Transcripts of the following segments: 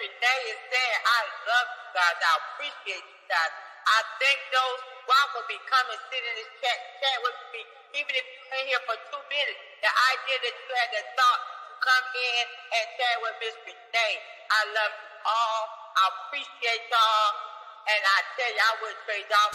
Renee is saying, I love you guys. I appreciate you guys. I think those who rock will be coming, sit in this chat with me, even if you're in here for 2 minutes. The idea that you had the thought to come in and chat with Miss Renee. I love you all. I appreciate y'all. And I tell you, I wouldn't trade y'all.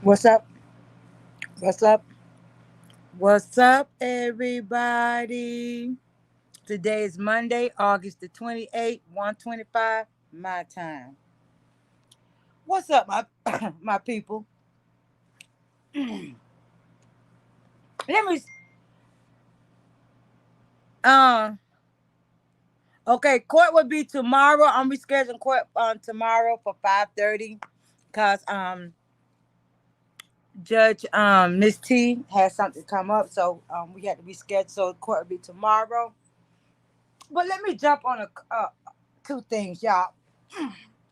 What's up? What's up? What's up, everybody? Today is Monday, August the 28th, 1:25, my time. What's up, my my people? Let me uh okay, court will be tomorrow. I'm rescheduling court on tomorrow for 5:30 because Judge Miss T has something come up, so we had to reschedule. So court will be tomorrow. But let me jump on two things, y'all.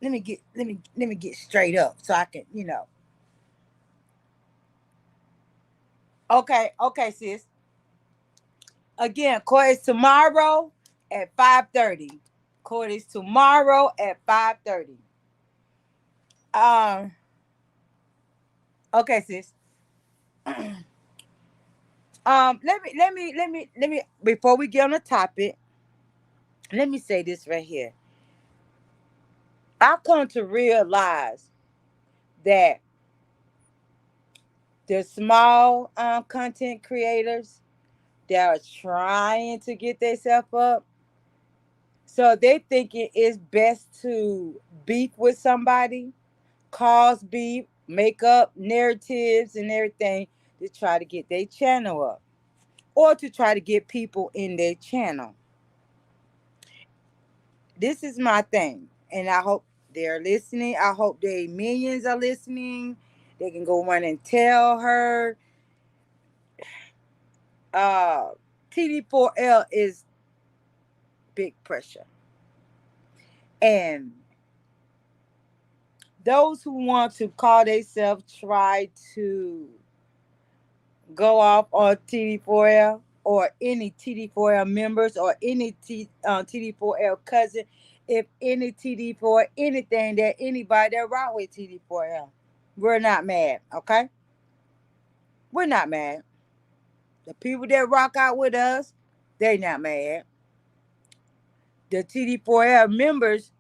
Let me get straight up so I can, Okay, sis. Again, court is tomorrow at 5:30. Court is tomorrow at 5:30. Um, okay, sis. Let me before we get on the topic, let me say this right here. I've come to realize that the small content creators that are trying to get themselves up, so they thinking it's best to beef with somebody, cause beef, make up narratives and everything to try to get their channel up or to try to get people in their channel. This is my thing, and I hope they're listening. I hope their minions are listening. They can go run and tell her. Uh, TD4L is big pressure, and those who want to call themselves try to go off on TD4L or any TD4L members or any TD4L cousin, if any TD4 anything that anybody that rock with TD4L, we're not mad, okay? We're not mad. The people that rock out with us, they not mad. The TD4L members,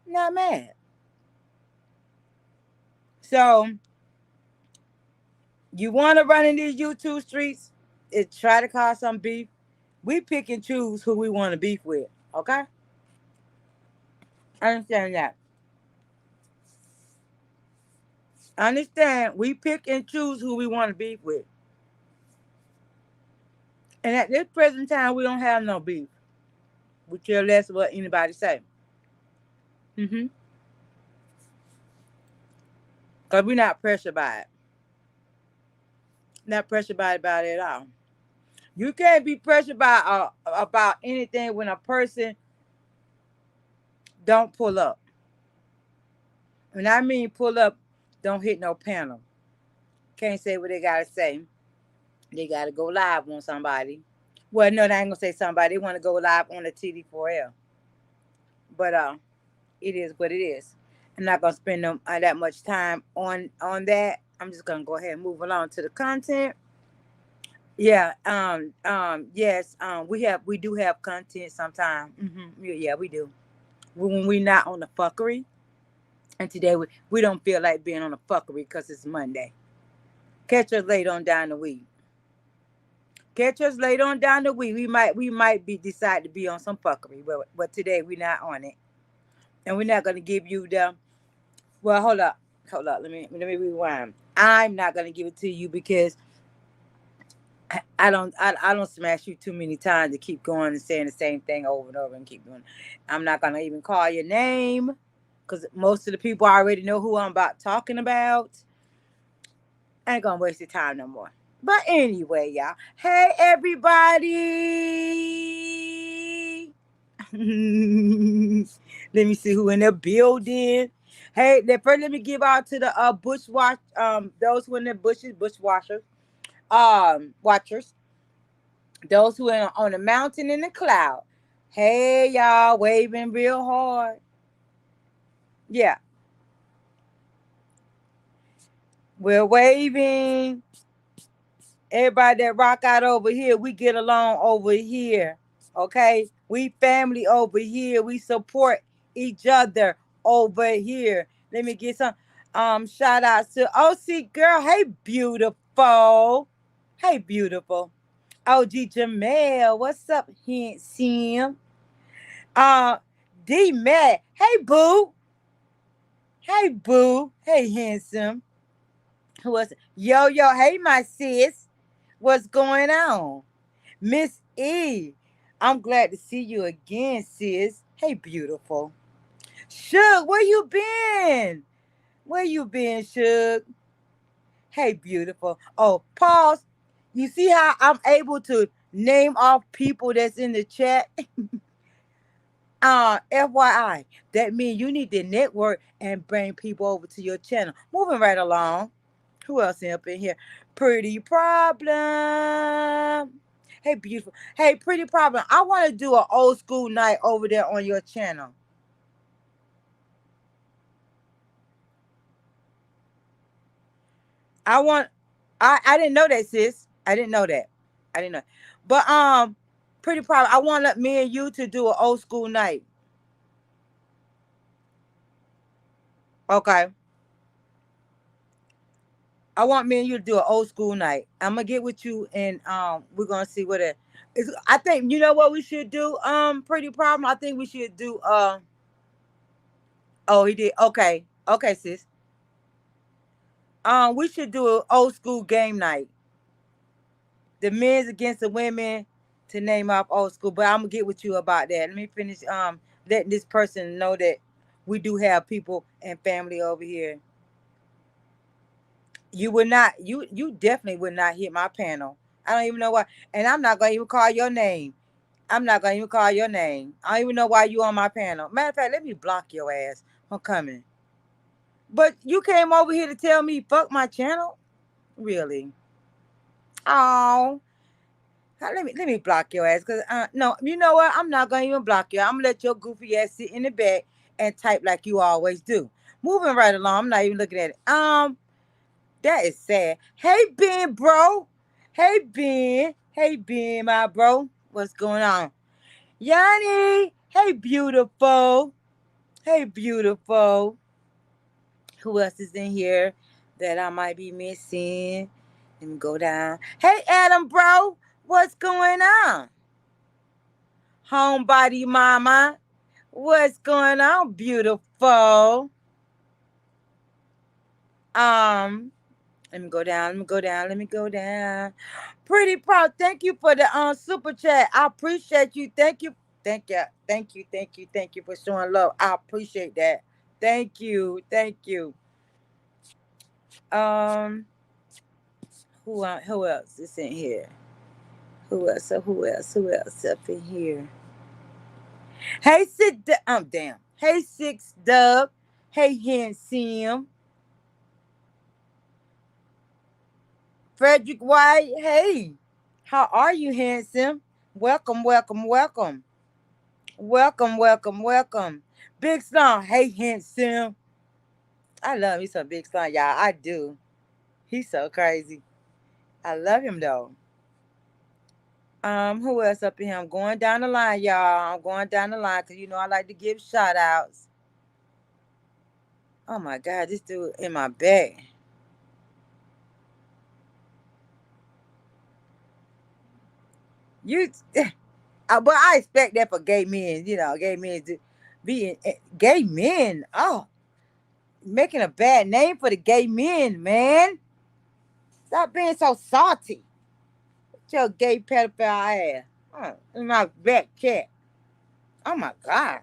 not mad. So you want to run in these YouTube streets and try to cause some beef. We pick and choose who we want to beef with, okay? Understand that. Understand, we pick and choose who we want to beef with. And at this present time, we don't have no beef. We care less what anybody say. Because we're not pressured by it. Not pressured by it at all. You can't be pressured by about anything when a person don't pull up. When I mean pull up, don't hit no panel. Can't say what they gotta say. They gotta go live on somebody. Well, no, they ain't gonna say somebody. They want to go live on the TD4L, but it is what it is. I'm not gonna spend that much time on that. I'm just gonna go ahead and move along to the content. Yeah. Yes. We do have content sometime. Yeah, we do. When we not on the fuckery, and today we don't feel like being on the fuckery because it's Monday. Catch us later on down the week. Catch us later on down the week. We might be decide to be on some fuckery, but today we're not on it, and we're not gonna give you the. Well, hold up. Let me rewind. I'm not gonna give it to you because I don't smash you too many times to keep going and saying the same thing over and over and keep doing. I'm not gonna even call your name because most of the people already know who I'm about talking about. I ain't gonna waste your time no more. But anyway, y'all. Hey everybody. Let me see who in the building. Hey, first let me give out to the those who in the bushes, bushwashers, watchers, those who are on the mountain in the cloud. Hey y'all, waving real hard. Yeah, we're waving. Everybody that rock out over here, we get along over here. Okay? We family over here. We support each other over here. Let me get some shout outs to OC girl. Hey beautiful. Hey beautiful. OG Jamel. What's up, handsome? Uh D Matt. Hey boo. Hey boo. Hey handsome. Who was it? Yo yo, hey my sis. What's going on? Miss E, I'm glad to see you again, sis. Hey, beautiful. Shug, where you been? Where you been, Shug? Hey, beautiful. Oh, pause. You see how I'm able to name off people that's in the chat? FYI, that means you need to network and bring people over to your channel. Moving right along. Who else up in here? Pretty problem. Hey, beautiful. Hey, pretty problem. I want to do an old school night over there on your channel. I want. I didn't know that, sis. I didn't know that. I didn't know. But pretty problem. I want me and you to do an old school night. Okay. I want me and you to do an old school night. I'm gonna get with you and we're gonna see what it is. I think you know what we should do. Pretty problem. I think we should do. Oh, he did. Okay. Okay, sis. We should do an old school game night. The men's against the women to name off old school. But I'm gonna get with you about that. Let me finish letting this person know that we do have people and family over here. You would not you definitely would not hit my panel. I don't even know why. And I'm not gonna even call your name. I'm not gonna even call your name. I don't even know why you on my panel. Matter of fact, let me block your ass. I'm coming. But you came over here to tell me fuck my channel? Really? Oh, let me block your ass. Cause no, you know what? I'm not gonna even block you. I'm gonna let your goofy ass sit in the back and type like you always do. Moving right along. I'm not even looking at it. That is sad. Hey Ben, bro. Hey Ben. Hey Ben, my bro. What's going on? Yanni. Hey beautiful. Hey beautiful. Who else is in here that I might be missing? Let me go down. Hey, Adam, bro. What's going on? Homebody mama. What's going on, beautiful? Um, let me go down. Let me go down. Let me go down. Pretty proud. Thank you for the super chat. I appreciate you. Thank you. Thank you. Thank you. Thank you. Thank you for showing love. I appreciate that. Thank you. Thank you. Um, who else is in here? Who else? Who else? Who else up in here? Hey, damn. Hey, Six Dub. Hey, Handsome. Frederick White. Hey, how are you, handsome? Welcome, welcome, welcome. Welcome, welcome, welcome. Big Slum. Hey, handsome. I love me some Big Slum, y'all. I do. He's so crazy. I love him though. Who else up in here? I'm going down the line, y'all. I'm going down the line because you know I like to give shout outs. Oh my god, this dude in my bag. You but I expect that for gay men, gay men to be gay men. Oh, making a bad name for the gay men, man. Stop being so salty. With your gay pedophile ass. In my back chat. Oh my god.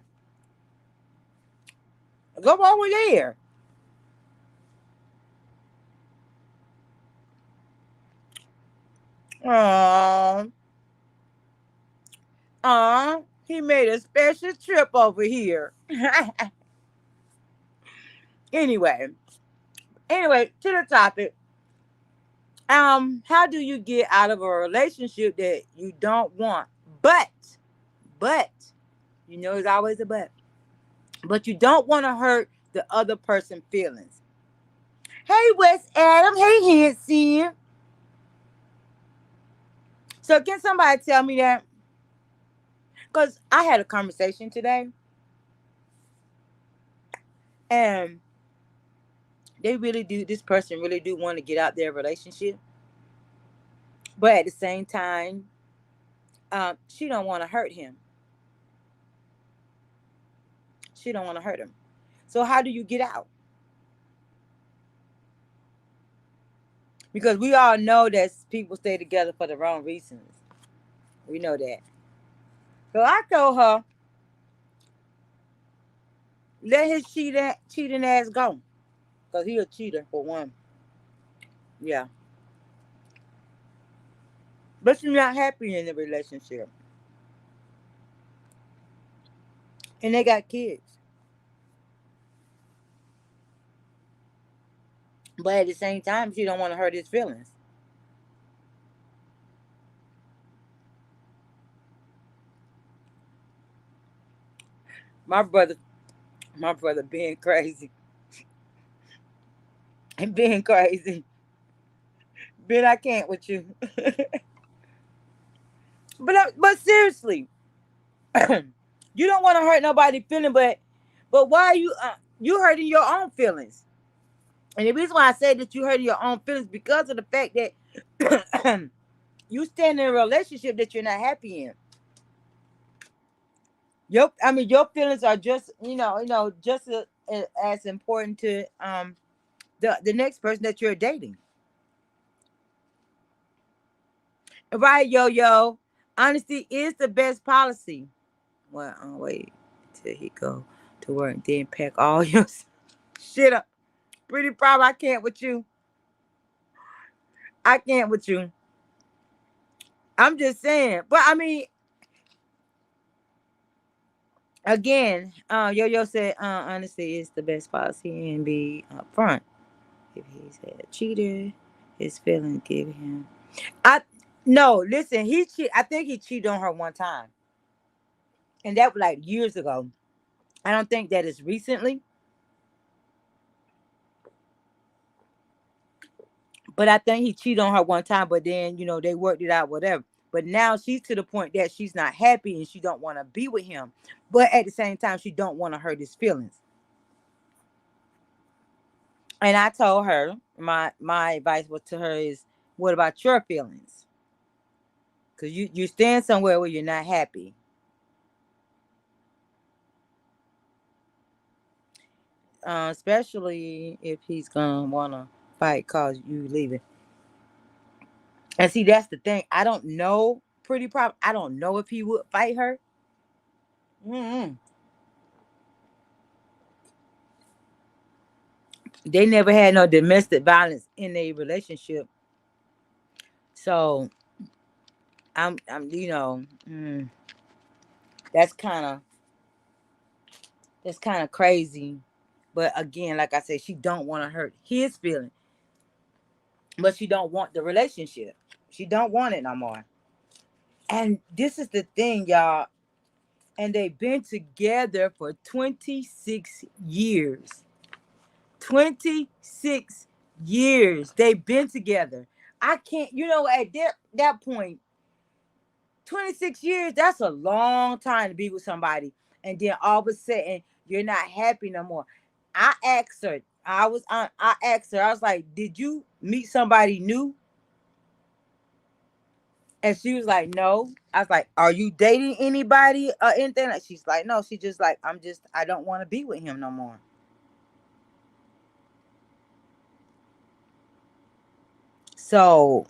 Go over there. Oh, he made a special trip over here. anyway, anyway, to the topic. How do you get out of a relationship that you don't want? But, you know, it's always a but you don't want to hurt the other person's feelings. Hey, West Adam. Hey, Hanson. So, can somebody tell me that? Because I had a conversation today, and this person really do want to get out their relationship, but at the same time, she don't want to hurt him. She don't want to hurt him. So, how do you get out? Because we all know that people stay together for the wrong reasons. We know that. So I told her, let his cheating ass go. Because he a cheater, for one. Yeah. But she's not happy in the relationship. And they got kids. But at the same time, she don't want to hurt his feelings. My brother, my brother being crazy. And being crazy. Ben, I can't with you. but seriously, you don't want to hurt nobody feeling, but why are you hurting your own feelings? And the reason why I say that you hurting your own feelings because of the fact that you stand in a relationship that you're not happy in. Your feelings are just just as important to the next person that you're dating. Right, yo. Honesty is the best policy. Well, wait till he go to work, then pack all your shit up. Pretty proud I can't with you. I can't with you. I'm just saying. But I mean, again, Yo said, honesty is the best policy and be upfront. If he's a cheater, his feelings give him. I no, listen, I think he cheated on her one time. And that was like years ago. I don't think that is recently. But I think he cheated on her one time, but then, they worked it out, whatever. But now she's to the point that she's not happy and she don't want to be with him. But at the same time, she don't want to hurt his feelings. And I told her, my advice was to her is, what about your feelings? Because you stand somewhere where you're not happy. Especially if he's gonna wanna fight cause you leaving. And see, that's the thing. I don't know, pretty prob. I don't know if he would fight her. Mm-mm. They never had no domestic violence in their relationship, so I'm that's kind of crazy. But again, like I said, she don't want to hurt his feeling, but she don't want the relationship. She don't want it no more. And this is the thing, y'all. And they've been together for 26 years. 26 years they've been together. I can't, at that point, 26 years, that's a long time to be with somebody. And then all of a sudden, you're not happy no more. I asked her, I asked her, I was like, did you meet somebody new? And she was like, no. I was like, are you dating anybody or anything? Like, she's like, no. She just like, I don't want to be with him no more. So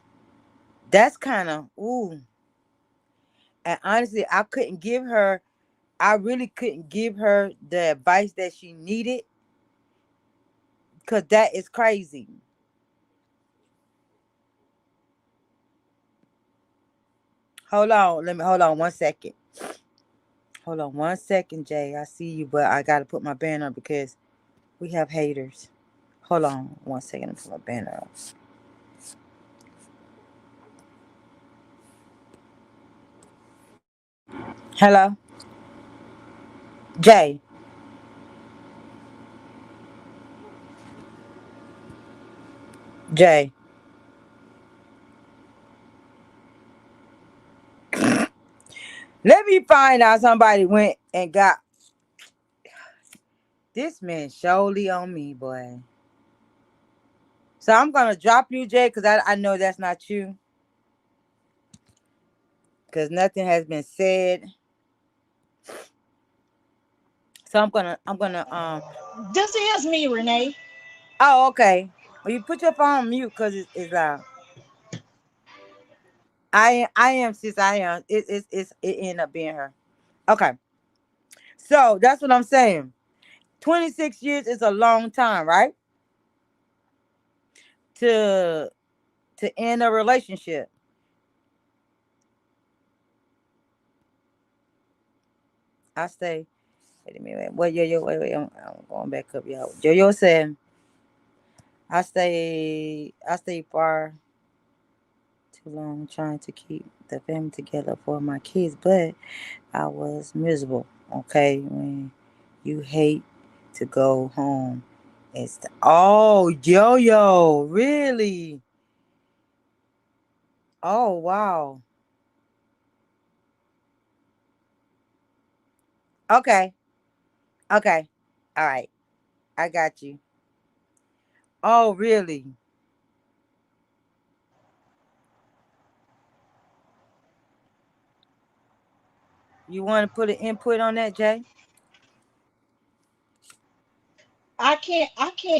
that's kind of, ooh. And honestly, I really couldn't give her the advice that she needed because that is crazy. Hold on 1 second. Hold on 1 second, Jay. I see you, but I gotta put my banner up because we have haters. Hold on 1 second, let me put my banner up. Hello? Jay. Jay. Let me find out somebody went and got this man surely on me, boy. So I'm gonna drop you, Jay, because I know that's not you. Because nothing has been said. So I'm gonna. This is me, Renee. Oh, okay. Well, you put your phone on mute because it's loud. I am, sis. I am. It ended up being her. Okay. So that's what I'm saying. 26 years is a long time, right? To end a relationship. I say, wait a minute. Wait, yo, wait. I'm going back up, y'all. Yo said, I stay far too long trying to keep the family together for my kids, but I was miserable. Okay, when you hate to go home, oh, really? Oh, wow. Okay, okay, all right, I got you. Oh, really? You want to put an input on that, Jay? I can't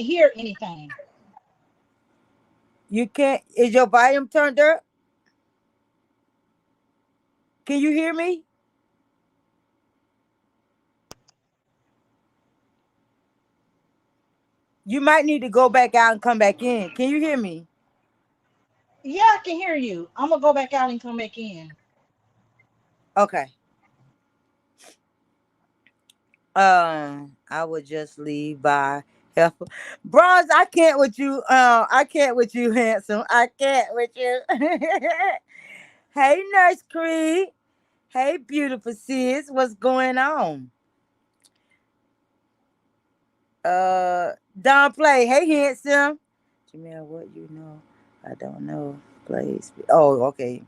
hear anything. You can't. Is your volume turned up? Can you hear me? You might need to go back out and come back in. Can you hear me? Yeah, I can hear you. I'm gonna go back out and come back in. Okay. I would just leave by help. Bronze, I can't with you. I can't with you, handsome. I can't with you. Hey, Nurse Creed. Hey, beautiful sis. What's going on? Don Play. Hey, handsome. Jamel, what you know? I don't know. Please. Oh, okay.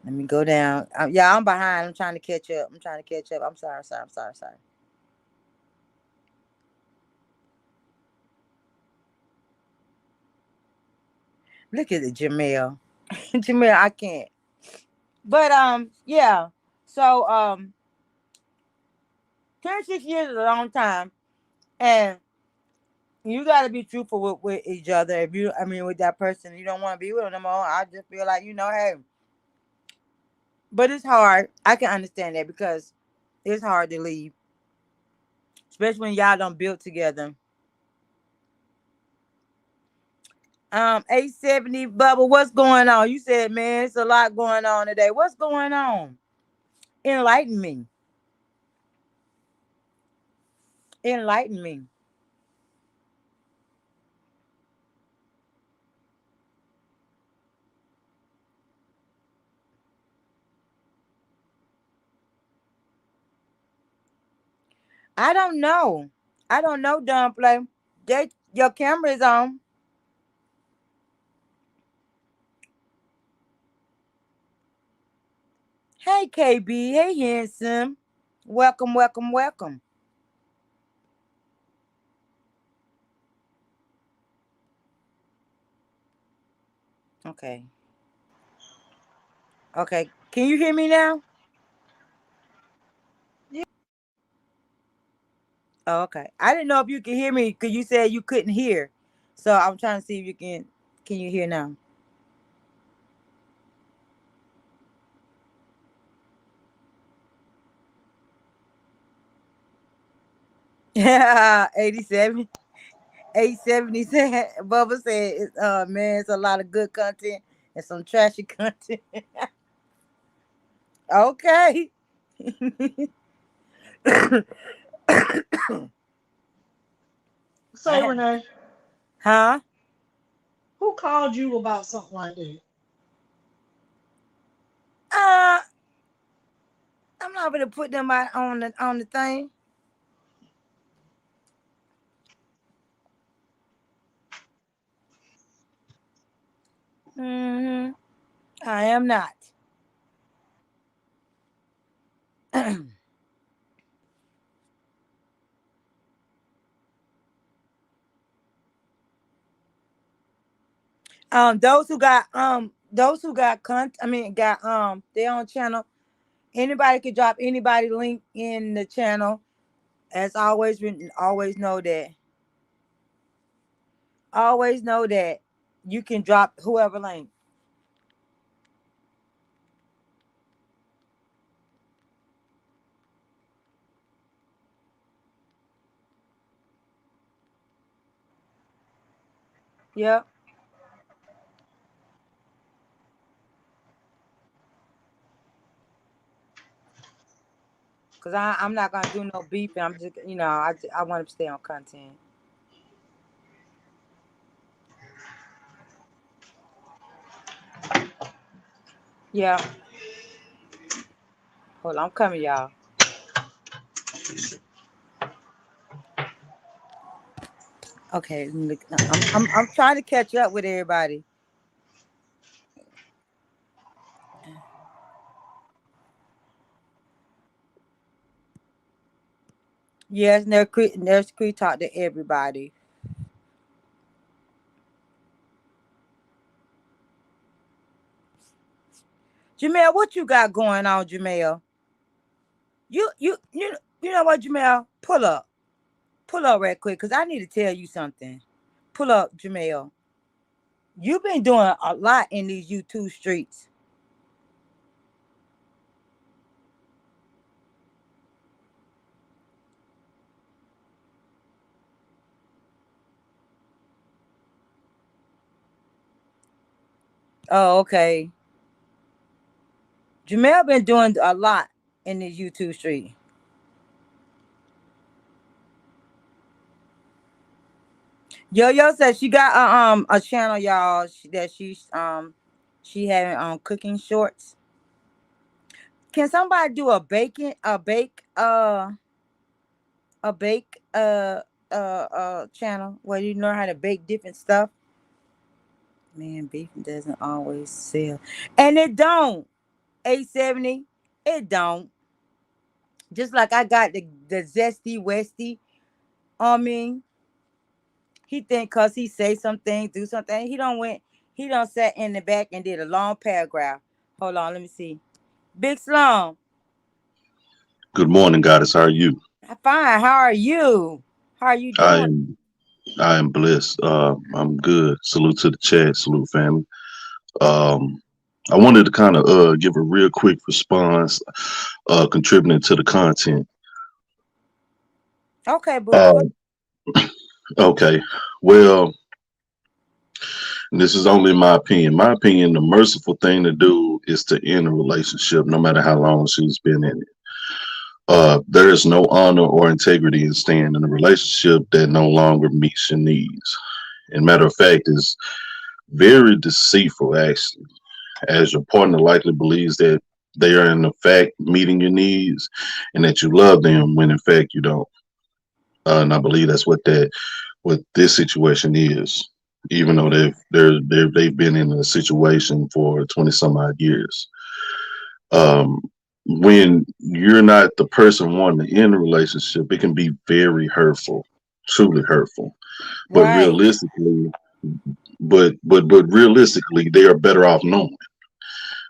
Let me go down. Yeah, I'm behind. I'm trying to catch up. I'm sorry. Look at it, Jamel. Jamel, I can't. But yeah. So 26 years is a long time, and you got to be truthful with each other. If you, I mean, with that person, you don't want to be with them no more. I just feel like hey, but it's hard. I can understand that because it's hard to leave, especially when y'all don't build together. 870 Bubba, what's going on? You said, man, it's a lot going on today. What's going on? Enlighten me. Enlighten me. I don't know. I don't know, Dunplay. Your camera is on. Hey, KB. Hey, handsome. Welcome, welcome, welcome. Okay. Okay. Can you hear me now? Yeah. Oh, okay. I didn't know if you could hear me because you said you couldn't hear. So I'm trying to see if you can. Can you hear now? Yeah, 87. 870 said, Bubba said, man, it's a lot of good content and some trashy content. Okay. I Say, had, Renee, huh? who called you about something like that? Uh, I'm not gonna put them out on the thing. Hmm. I am not. Those who got I mean got their own channel. Anybody could drop anybody link in the channel. As always, always know that. Always know that you can drop whoever link. Yep. Cause I'm not gonna do no beefing. I'm just I want to stay on content. Yeah. Hold on, I'm coming, y'all. Okay, I'm trying to catch up with everybody. Yes, Nurse Cree talk to everybody. Jamel, what you got going on, Jamel? You know what, Jamel? Pull up right quick, cause I need to tell you something. Pull up, Jamel. You've been doing a lot in these YouTube streets. Oh, okay. Jamel been doing a lot in this YouTube street. Yo Yo said she got a channel, y'all, that she having cooking shorts. Can somebody do a bake channel where you learn how to bake different stuff? Man, beef doesn't always sell, and it don't. 870, it don't. Just like I got the zesty westy on me. He think cause he say something, do something. He don't sat in the back and did a long paragraph. Hold on, let me see. Big Slum. Good morning, Goddess. How are you? Fine. How are you? How are you I doing? am I am blessed. I'm good. Salute to the chat. Salute family. Um, I wanted to kind of give a real quick response, contributing to the content. Okay, boo. Uh, okay. Well, this is only my opinion. My opinion, the merciful thing to do is to end a relationship, no matter how long she's been in it. There is no honor or integrity in staying in a relationship that no longer meets your needs. And matter of fact, is very deceitful, actually, as your partner likely believes that they are in fact meeting your needs and that you love them when in fact you don't. And I believe that's what this situation is. Even though they've been in a situation for 20 some odd years. Um, when you're not the person wanting to end a relationship, it can be very hurtful, truly hurtful. But Right. realistically, but realistically, they are better off knowing.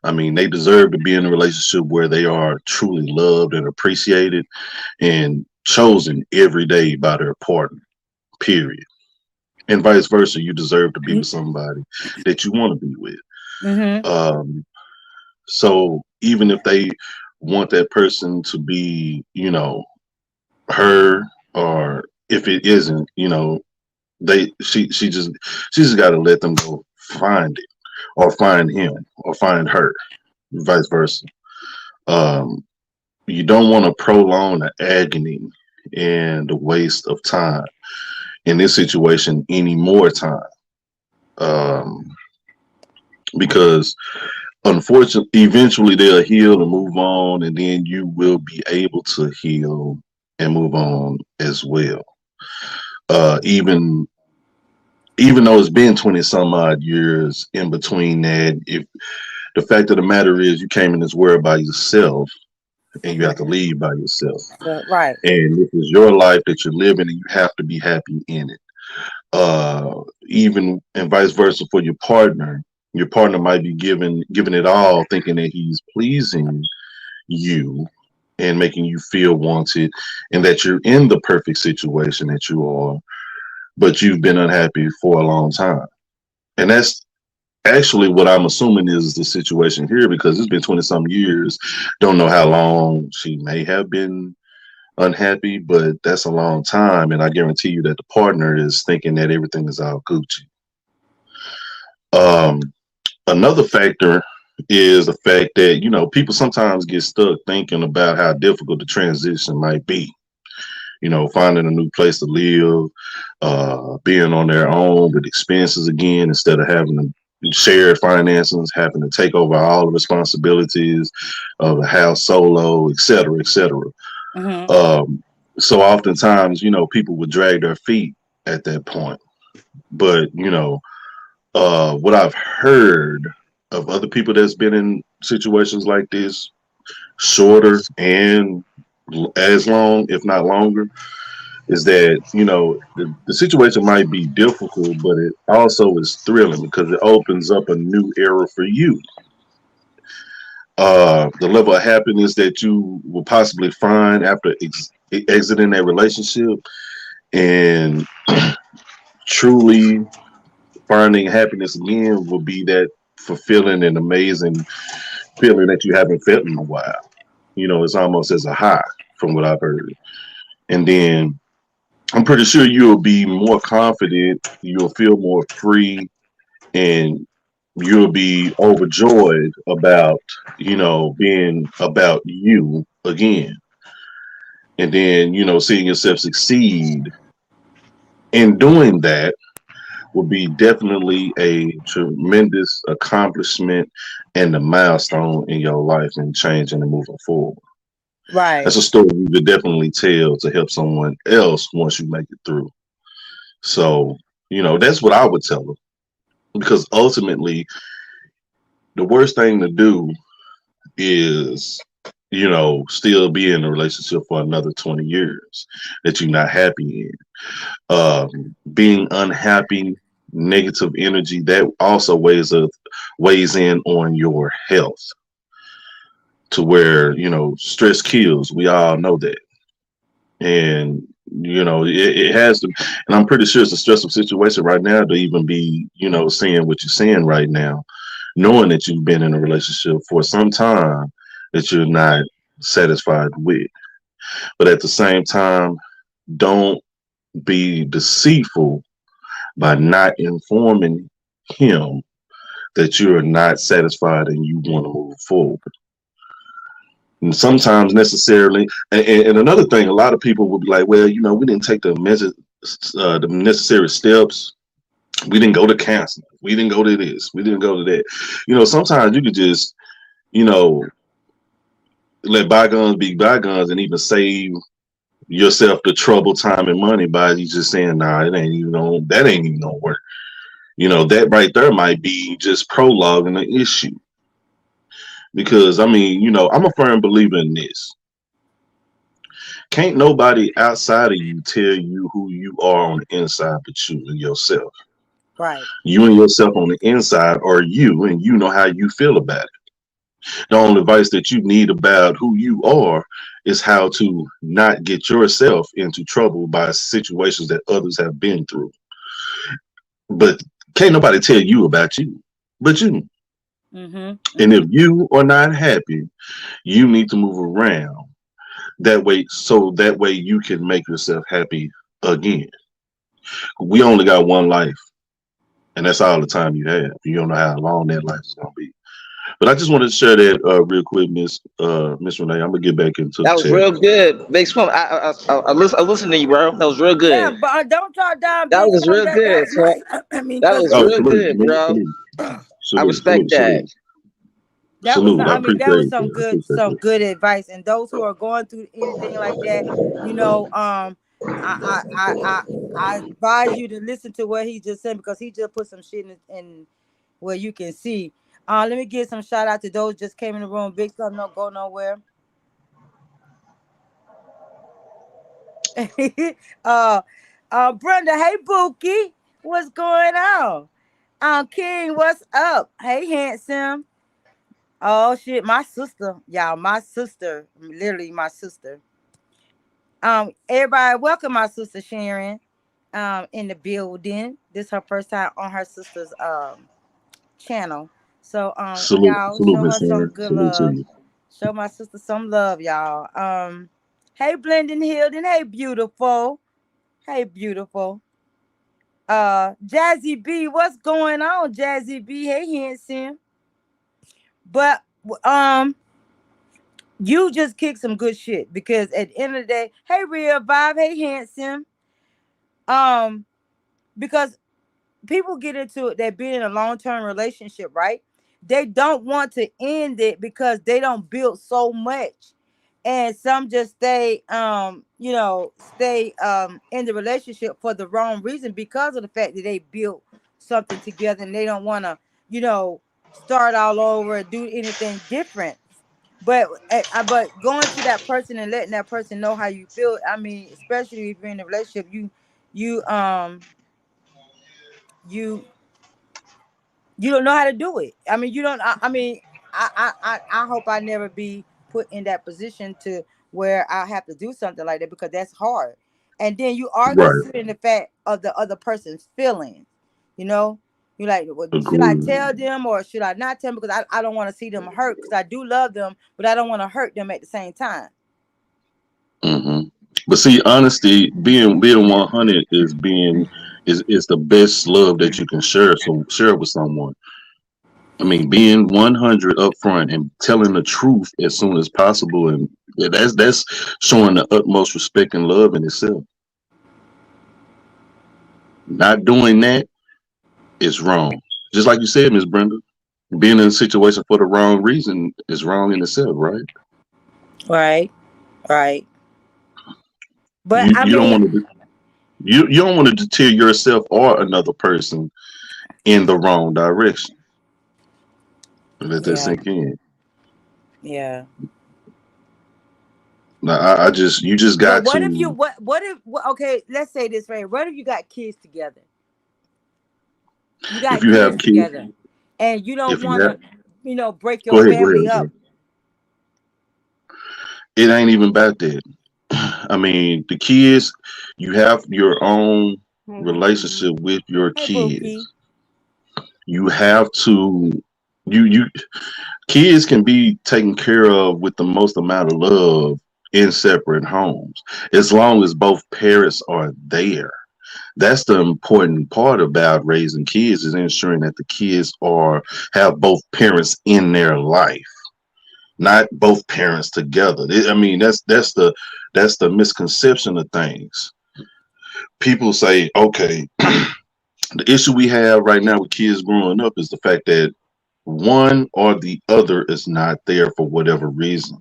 I mean, they deserve to be in a relationship where they are truly loved and appreciated and chosen every day by their partner. Period. And vice versa, you deserve to be with somebody that you want to be with. Mm-hmm. Um, so even if they want that person to be, her, or if it isn't, they she just got to let them go find it, or find him, or find her, vice versa. Um, you don't want to prolong the agony and the waste of time in this situation any more time. Um, because unfortunately, eventually they'll heal and move on, and then you will be able to heal and move on as well. Even though it's been 20 some odd years in between that, if the fact of the matter is you came in this world by yourself and you have to leave by yourself. Right. And this is your life that you're living, and you have to be happy in it. Even and vice versa for your partner. Your partner might be giving it all, thinking that he's pleasing you and making you feel wanted, and that you're in the perfect situation that you are, but you've been unhappy for a long time. And that's actually what I'm assuming is the situation here, because it's been 20 some years. Don't know how long she may have been unhappy, but that's a long time. And I guarantee you that the partner is thinking that everything is all Gucci. Um, Another factor is the fact that, people sometimes get stuck thinking about how difficult the transition might be. Finding a new place to live, being on their own with expenses again, instead of having to share finances, having to take over all the responsibilities of the house solo, et cetera, et cetera. Mm-hmm. So oftentimes, people would drag their feet at that point. But, what I've heard of other people that's been in situations like this, shorter and as long, if not longer, is that, the situation might be difficult, but it also is thrilling because it opens up a new era for you. The level of happiness that you will possibly find after exiting a relationship and truly finding happiness again will be that fulfilling and amazing feeling that you haven't felt in a while. It's almost as a high from what I've heard. And then I'm pretty sure you'll be more confident, you'll feel more free, and you'll be overjoyed about, being about you again. And then, seeing yourself succeed in doing that will be definitely a tremendous accomplishment and a milestone in your life and changing and moving forward. Right. That's a story you could definitely tell to help someone else once you make it through. So, that's what I would tell them, because ultimately, the worst thing to do is, still be in a relationship for another 20 years that you're not happy in. Being unhappy, negative energy, that also weighs in on your health, to where, stress kills. We all know that. And it has to, and I'm pretty sure it's a stressful situation right now to even be, saying what you're saying right now, knowing that you've been in a relationship for some time that you're not satisfied with. But at the same time, don't be deceitful by not informing him that you're not satisfied and you want to move forward. And sometimes necessarily, and another thing, a lot of people will be like, well, we didn't take the necessary steps. We didn't go to counseling. We didn't go to this. We didn't go to that. Sometimes you could just, let bygones be bygones and even save yourself the trouble, time, and money by you just saying, nah, that ain't even gonna work. That right there might be just prologuing the issue. Because I'm a firm believer in this. Can't nobody outside of you tell you who you are on the inside but you and yourself. Right. You and yourself on the inside are you, and you know how you feel about it. The only advice that you need about who you are is how to not get yourself into trouble by situations that others have been through. But can't nobody tell you about you but you. And if you are not happy, you need to move around that way you can make yourself happy again. We only got one life, and that's all the time you have. You don't know how long that life is gonna be. But I just wanted to share that real quick, Miss Renee. I'm gonna get back into the That was chat real though. good. Big Swim. I listen to you, bro. That was real Yeah, good. but don't talk down That Big was Smoke. real good, That's my. Swim. I mean, That cause was Oh, real salute, good, salute, bro. salute, I salute, respect salute, that. salute, that was. salute. I I mean, that appreciate was it. some I good, appreciate some it. good advice. And those who are going through anything like that, you know, I, I, I, I, I advise you to listen to what he just said because he just put some shit in where you can see. Let me give some shout out to those just came in the room. Big stuff, no go nowhere. uh, Brenda, hey Bookie, what's going on? King, what's up? Hey, handsome. Oh shit, my sister, y'all, my sister, literally my sister. Everybody, welcome my sister Sharon. In the building. This her first time on her sister's channel. So Salute, y'all salute, show her Miss some Sharon. good Salute to love. you. Show my sister some love, y'all. Hey Blending Hilden, hey beautiful. Hey beautiful. Jazzy B, what's going on, Jazzy B? Hey handsome. But you just kicked some good shit because at the end of the day, hey real vibe, hey handsome. Um, because people get into it, they're being in a long-term relationship, right? They don't want to end it because they don't build so much. And some just stay stay in the relationship for the wrong reason because of the fact that they built something together and they don't want to, you know, start all over and do anything different. But going to that person and letting that person know how you feel, I mean, especially if you're in a relationship, you you you don't know how to do it. I mean, you don't. I mean, I hope I never be put in that position to where I have to do something like that because that's hard. And then you are Right. considering the fact of the other person's feelings. You know, you're like, well, should I Agreed. tell them or should I not tell them? Because I don't want to see them hurt because I do love them, but I don't want to hurt them at the same time. hmm But see, honesty, being 100 is the best love that you can share with someone. I mean, being 100 upfront and telling the truth as soon as possible, and yeah, that's showing the utmost respect and love in itself. Not doing that is wrong. Just like you said, Miss Brenda, being in a situation for the wrong reason is wrong in itself, right? Right, right. But You I you don't mean, want to you don't want to deter yourself or another person in the wrong direction. Let that yeah, sink in. yeah. Now, you just But got what if you to, what if okay, let's say this right. What if you got kids together? You if got you have kids kids, together and you don't if you want have, to, break your go ahead, family I'm up. sorry. It ain't even about that. I mean, the kids, you have your own relationship with your Hey Bookie. kids. You have to, you kids can be taken care of with the most amount of love in separate homes, as long as both parents are there. That's the important part about raising kids is ensuring that the kids are have both parents in their life, not both parents together. I mean, that's the misconception of things. People say, okay, the issue we have right now with kids growing up is the fact that one or the other is not there for whatever reason.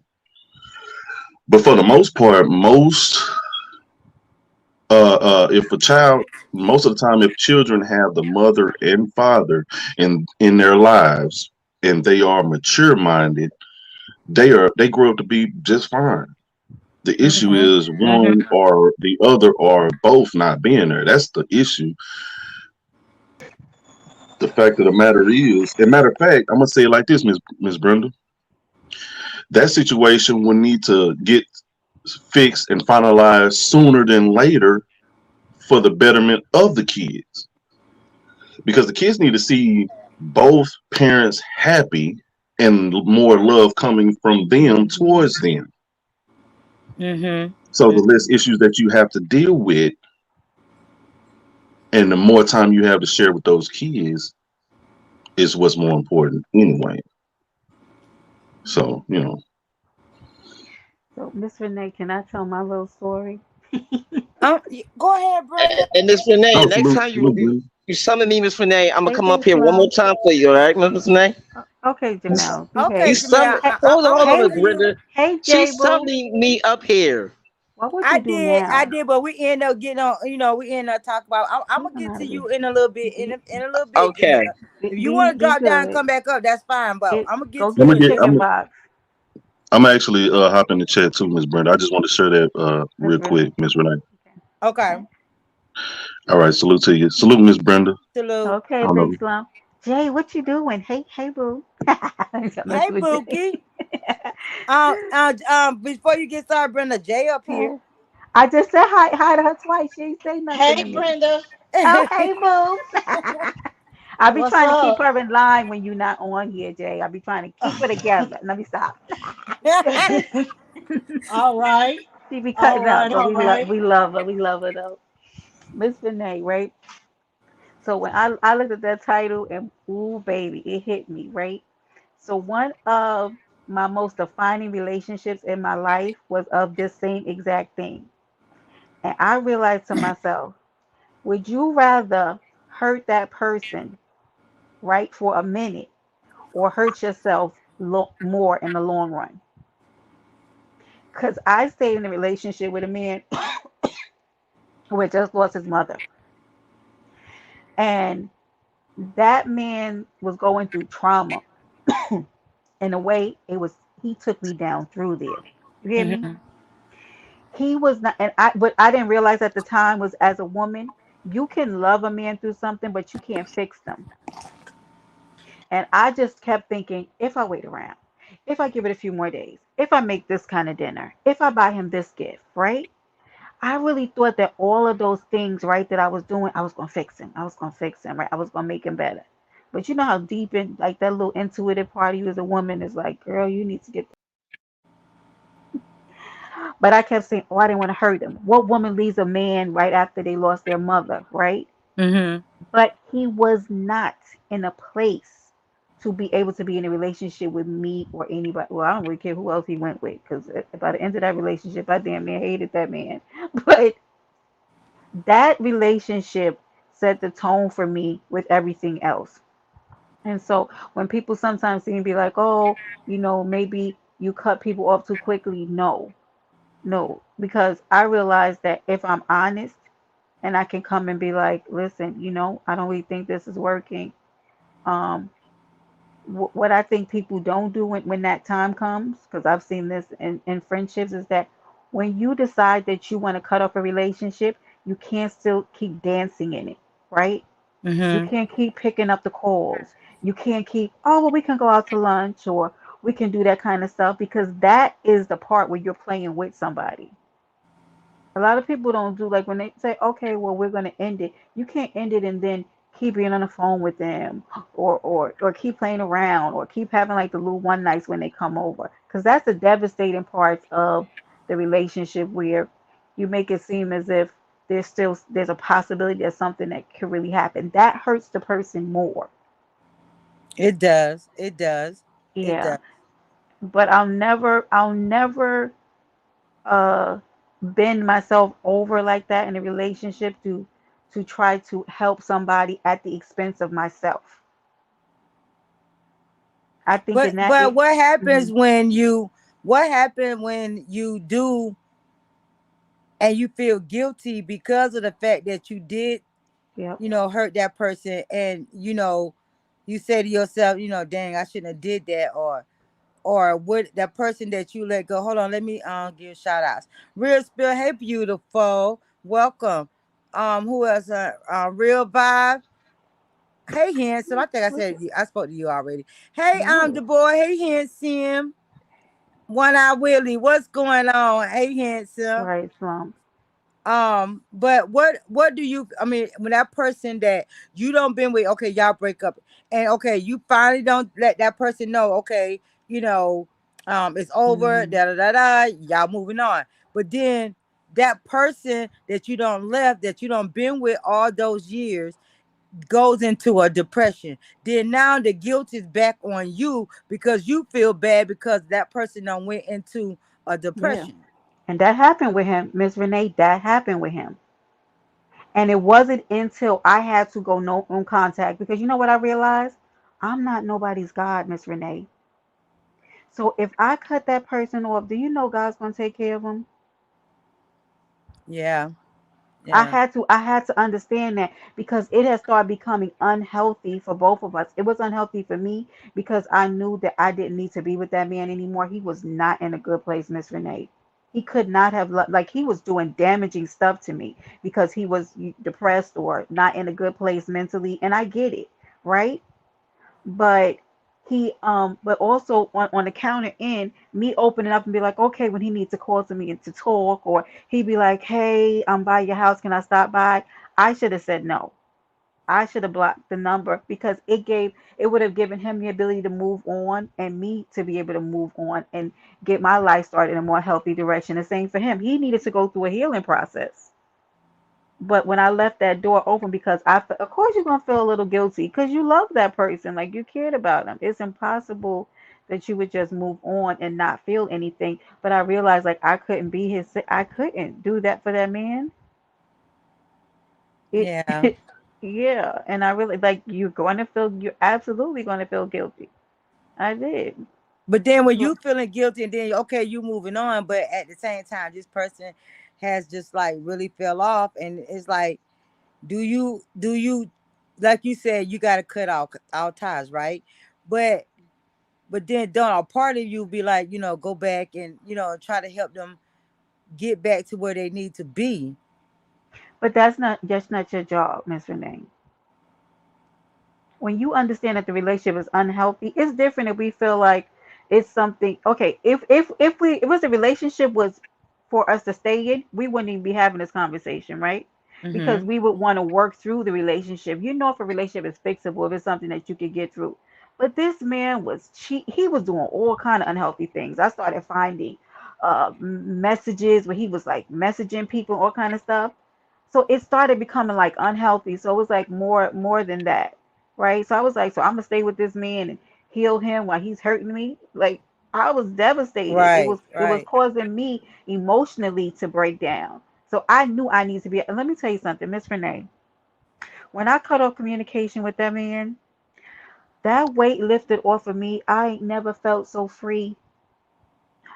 But for the most part, most if a child, most of the time, if children have the mother and father in their lives and they are mature minded, they grow up to be just fine. The issue Mm-hmm. is Mm-hmm. one or the other or both not being there. That's the issue. The fact of the matter is, and matter of fact, I'm gonna say it like this, Miss Brenda. That situation will need to get fixed and finalized sooner than later for the betterment of the kids. Because the kids need to see both parents happy and more love coming from them towards them. Mm-hmm. So the less issues that you have to deal with and the more time you have to share with those kids is what's more important anyway. So, So, Miss Renee, can I tell my little story? Go ahead, Brenda. And Miss Renee, oh, next salute, time salute, Brenda. you summon me, Miss Renee, I'm gonna Hey, come up Big here one more Slim. time for you, all right, Miss Renee? Okay, Jamel, You Okay, behave. Jamel, summon. Hey, I'm Hold on, hey, waiting Miss for you. Brenda. hey, J She's Boo. summoning me up here. What would you do I now? did, but we end up getting on. We end up talking about. I'm You gonna know get how to to be. you in a little bit. Be, In a little bit, Jamel. Okay. If you want to be drop down and good. come back up, that's fine. But I'm gonna get Go to I'm get you gonna the in a get. little chicken bit. box, I'm actually hop in the chat too, Miss Brenda. I just want to share that Miss real quick, Renee. Miss Renee. Okay. Okay. Okay. All right, salute to you. Salute, Miss Brenda. Salute. I Okay, don't Big know. Slim. Jay, what you doing? Hey, Boo. I'm Hey, messing with Jay. Bookie. Before you get started, Brenda, Jay up here. I just said hi to her twice. She ain't say nothing to Hey, me. Brenda. Oh, hey, Boo. I be What's trying to keep up? her in line when you're not on here, Jay. I be trying to keep her together. Let me stop. All right. She be All cutting up, right. but All right. we love her. We love her though. Miss Renee, right? So when I looked at that title and ooh baby, it hit me, right? So one of my most defining relationships in my life was of this same exact thing. And I realized to myself, would you rather hurt that person, right, for a minute or hurt yourself more in the long run? Because I stayed in a relationship with a man who had just lost his mother. And that man was going through trauma. In a way, he took me down through there. You hear me? Mhm. He was not, and what I didn't realize at the time was, as a woman, you can love a man through something, but you can't fix them. And I just kept thinking, if I wait around, if I give it a few more days, if I make this kind of dinner, if I buy him this gift, right? I really thought that all of those things, right, that I was doing, I was gonna fix him. I was gonna fix him, right? I was gonna make him better. But you know how deep in, like, that little intuitive part of you as a woman is like, girl, you need to get. But I kept saying, oh, I didn't want to hurt him. What woman leaves a man right after they lost their mother, right? Mhm. But he was not in a place to be able to be in a relationship with me or anybody. Well, I don't really care who else he went with, because by the end of that relationship, I damn near hated that man. But that relationship set the tone for me with everything else. And so when people sometimes seem to be like, oh, maybe you cut people off too quickly. No, no, because I realize that if I'm honest and I can come and be like, listen, I don't really think this is working. Um, what I think people don't do when that time comes, because I've seen this in friendships, is that when you decide that you want to cut off a relationship, you can't still keep dancing in it, right? You Mhm. can't keep picking up the calls. You can't keep, oh, well, we can go out to lunch or we can do that kind of stuff, because that is the part where you're playing with somebody. A lot of people don't do, like, when they say, okay, well, we're going to end it. You can't end it and then keep being on the phone with them, or keep playing around, or keep having like the little one nights when they come over, because that's the devastating part of the relationship, where you make it seem as if there's a possibility that something that could really happen. That hurts the person more. It does. It does. It Yeah. does. But I'll never uh bend myself over like that in a relationship to try to help somebody at the expense of myself. I think in that But it. what happens Mhm. when you? What happened when you do and you feel guilty because of the fact that you did, Yep. hurt that person, and you say to yourself, dang, I shouldn't have did that, or what that person that you let go. Hold on, let me give shout outs. Real Spill, hey beautiful, welcome. Who else? Real Vibe, hey handsome. I think I Look said at I spoke to you already. Hey, no. the boy, hey handsome. One Eye Willie, what's going on? Hey handsome. Right, slump. But what do you, I mean, when that person that you don't been with, okay, y'all break up, and okay, you finally don't let that person know, okay, it's over, Mm, da da da da, y'all moving on. But then that person that you don't left, that you don't been with all those years, goes into a depression. Then now the guilt is back on you because you feel bad because that person done went into a yeah. depression. And that happened with him, Miss Renee. That happened with him. And it wasn't until I had to go no on contact because you know what I realized? I'm not nobody's God, Miss Renee. So if I cut that person off, do you know God's gonna take care of them? Yeah, I yeah. had to I had to understand that because it has started becoming unhealthy for both of us. It was unhealthy for me because I knew that I didn't need to be with that man anymore. He was not in a good place, Miss Renee. He could not have like he was doing damaging stuff to me because he was depressed or not in a good place mentally, and I get it, right? But but also on the counter end, me opening up and be like, okay, when he needs to call to me and to talk, or he'd be like, hey, I'm by your house, can I stop by? I should have said no. I should have blocked the number because it would have given him the ability to move on and me to be able to move on and get my life started in a more healthy direction. The same for him. He needed to go through a healing process. But when I left that door open, because of course you're gonna feel a little guilty because you love that person, like you cared about them. It's impossible that you would just move on and not feel anything. But I realized like I couldn't do that for that man. It, Yeah. yeah, and I really you're absolutely going to feel guilty. I did. But then when So you feeling guilty and then okay, you moving on, but at the same time, this person has just like really fell off, and it's like, do you like you said, you got to cut out all ties, right? But then don't a part of you be like, go back and try to help them get back to where they need to be. but that's not your job, Miss Renee. When you understand that the relationship is unhealthy, it's different if we feel like it's something. Okay, if it was a relationship was for us to stay in, we wouldn't even be having this conversation, right? Because Mm-hmm. we would want to work through the relationship. You know, if a relationship is fixable, if it's something that you could get through. But this man was he was doing all kind of unhealthy things. I started finding messages where he was like messaging people, all kind of stuff. So it started becoming like unhealthy. So it was like more than that, right? So I was like, so I'm gonna stay with this man and heal him while he's hurting me. Like I was devastated. Right, It was right. causing me emotionally to break down. So I knew I needed to be. And let me tell you something, Miss Renee. When I cut off communication with that man, that weight lifted off of me. I ain't never felt so free.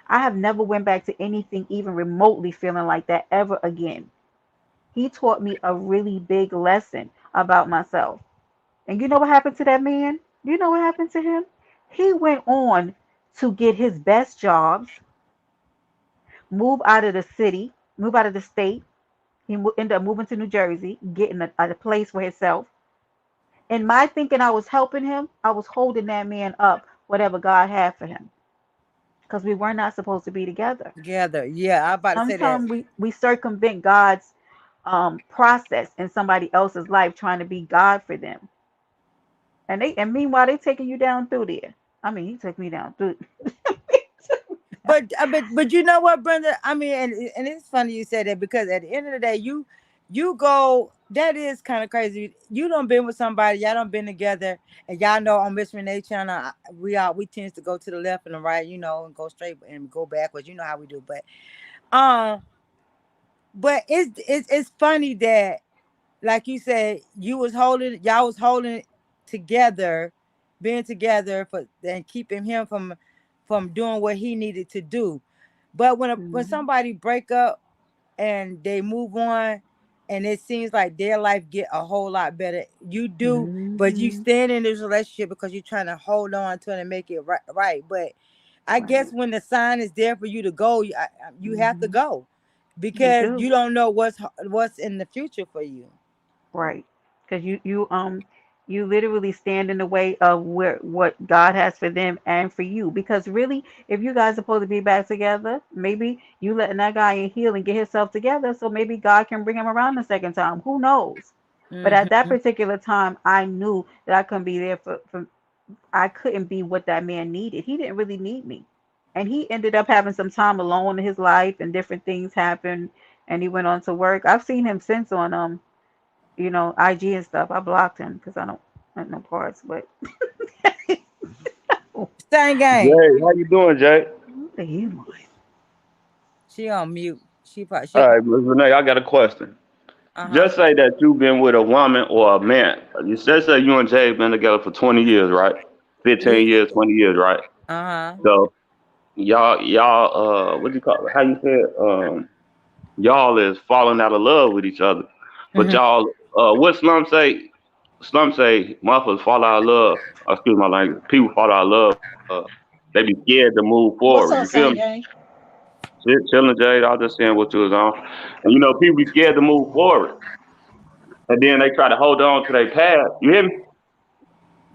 I have never went back to anything even remotely feeling like that ever again. He taught me a really big lesson about myself. And you know what happened to that man? You know what happened to him? He went on to get his best jobs, move out of the city, move out of the state. Ended up moving to New Jersey, getting a place for himself. And my thinking I was helping him, I was holding that man up, whatever God had for him. Because we were not supposed to be together. Together. Yeah, I about to say that. Sometimes we circumvent God's process in somebody else's life trying to be God for them. And meanwhile they taking you down through there. I mean, he took me down through. But you know what, Brenda? I mean, and it's funny you said that because at the end of the day, you go. That is kind of crazy. You done been with somebody, y'all done been together, and y'all know on Miss Renee channel, we tends to go to the left and the right, and go straight and go backwards. You know how we do. Um, but it's funny that, like you said, y'all was holding it together, being together for and keeping him from doing what he needed to do. But when Mhm. somebody break up, and they move on, and it seems like their life get a whole lot better. You do, but you Mm-hmm. stand in this relationship because you're trying to hold on to it and make it right. But I guess Right. when the sign is there for you to go, you have to Mm-hmm. go You because do. you don't know what's in the future for you. Right. Because you literally stand in the way of where what God has for them and for you. Because really, if you guys are supposed to be back together, maybe you letting that guy in heal and get himself together, so maybe God can bring him around the second time. Who knows? But at that Hmm. particular time, I knew that I couldn't be there for I couldn't be what that man needed. He didn't really need me. And he ended up having some time alone in his life and different things happened and he went on to work. I've seen him since on IG and stuff. I blocked him because I don't want no parts. But what Same game. Jay, how you doing, Jay? the hell? She on mute. She probably All she. right, Ms. Renee, I got a question. Uh-huh. Just say that you've been with a woman or a man. You just say you and Jay been together for 20 years, right? Yeah. 15 years, 20 years, right? Uh-huh. So what do you call it? How you say it? Y'all is falling out of love with each other. But Hmm. what Slum say? Slum say motherfuckers fall out of love. Excuse my language. People fall out of love. They be scared to move What's forward. up, You feel Saint me? Gang? Shit, chilling, Jade. I was just saying what you was on. And people be scared to move forward. And then they try to hold on to their past. You hear me?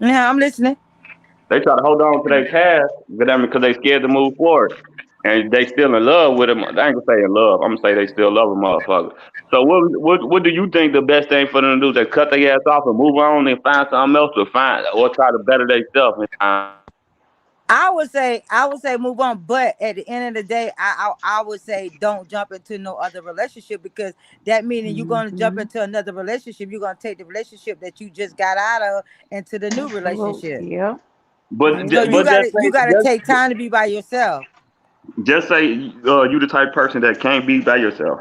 Yeah, I'm listening. They try to hold on to their past because they scared to move forward. And they still in love with them. I ain't gonna say in love. I'm gonna say they still love a motherfucker. So what do you think the best thing for them to do? Just cut their ass off and move on and find something else to find or try to better themselves. I would say move on, but at the end of the day, I would say don't jump into no other relationship because that meaning you're gonna jump Mm-hmm. into another relationship. You're gonna take the relationship that you just got out of into the new relationship. Absolutely. Yep. But So ju- you but Mm-hmm. just gotta you say gotta take time to be by yourself. just say you the type of person that can't be by yourself.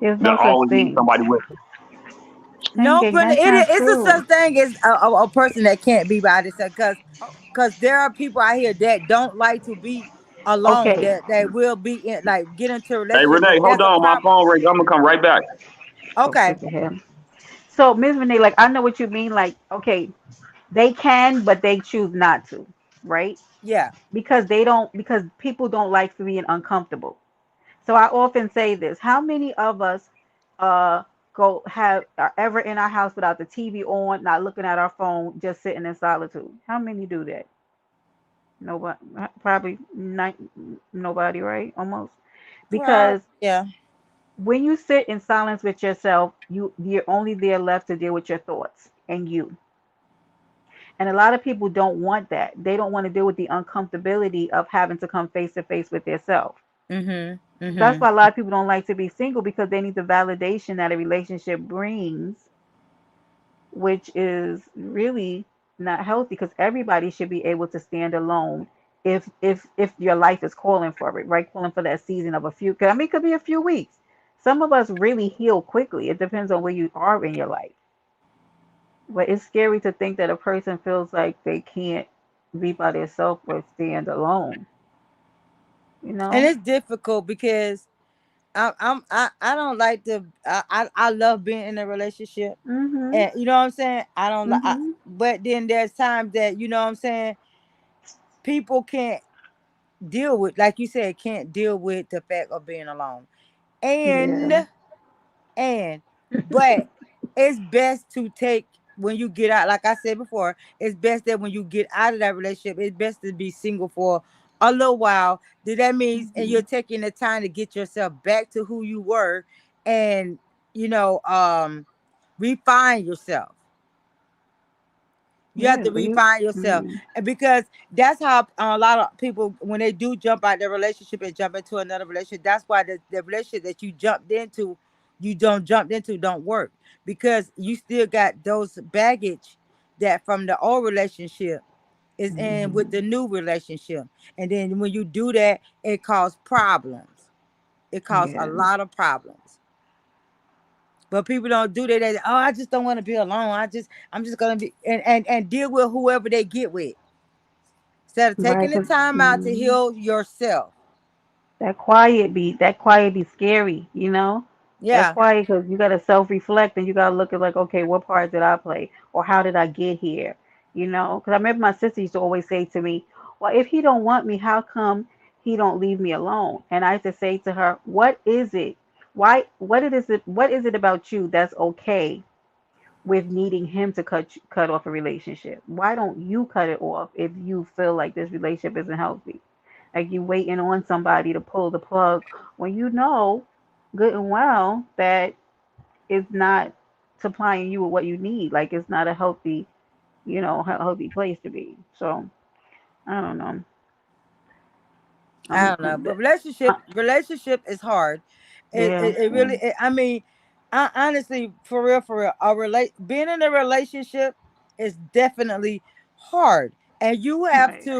There's That no such always need thing. somebody with you. Same No, gang. but That's not it's a true. such thing as a person that can't be by themselves because there are people out here that don't like to be alone Okay. that will be in like get into a Hey relationship Renee, if hold there's a on, my problem. phone rings. I'm gonna come right back. So Okay, sick of him. So Ms. Renee, like I know what you mean. Like, okay, they can, but they choose not to, right? yeah. Because people don't like being uncomfortable. So I often say this: how many of us uh go have are ever in our house without the TV on, not looking at our phone, just sitting in solitude? How many do that? Nobody, probably not, nobody, right? Almost. Because Yeah. when you sit in silence with yourself, you're only there left to deal with your thoughts and you. And a lot of people don't want that. They don't want to deal with the uncomfortability of having to come face to face with themselves. Mhm. That's Mhm. why a lot of people don't like to be single because they need the validation that a relationship brings, which is really not healthy because everybody should be able to stand alone if your life is calling for it, right? Calling for that season of a few, 'cause, I mean, it could be a few weeks. Some of us really heal quickly. It depends on where you are in your life. But it's scary to think that a person feels like they can't be by themselves or stand alone, you And know? it's difficult because I don't like to I love being in a relationship Mhm. and you know what I'm saying I don't like Mhm. but then there's times that you know what I'm saying people can't deal with like you said can't deal with the fact of being alone and Yeah. and but it's best to take when you get out like I said before it's best that when you get out of that relationship it's best to be single for a little while that means and you're Mhm. taking the time to get yourself back to who you were and you know refine yourself. You have Yeah, to but you. refine yourself Mm, and because that's how a lot of people when they do jump out their relationship and jump into another relationship that's why the relationship that you jumped into you don't jump into don't work because you still got those baggage that from the old relationship is in with mhm. the new relationship and then when you do that it causes problems. It causes a Yeah. lot of problems. But people don't do that. Oh, I just don't want to be alone. I'm just gonna be and deal with whoever they get with. Instead of Right. taking the Cause. time out to Mm, heal yourself. That quiet be scary, you know? That Yeah. quiet because you got to self-reflect and you got to look at like, okay, what part did I play? Or how did I get here? You know? Because I remember my sister used to always say to me, well, if he don't want me, how come he don't leave me alone? And I used to say to her, what is it? What is it about you that's okay with needing him to cut off a relationship? Why don't you cut it off if you feel like this relationship isn't healthy? Like you waiting on somebody to pull the plug when you know good and well that it's not supplying you with what you need. Like it's not a healthy, healthy place to be. So I don't know. I I'm, don't know, but I, relationship is hard. It yeah, it, it yeah, really. I mean, honestly, for real, being in a relationship is definitely hard, and right.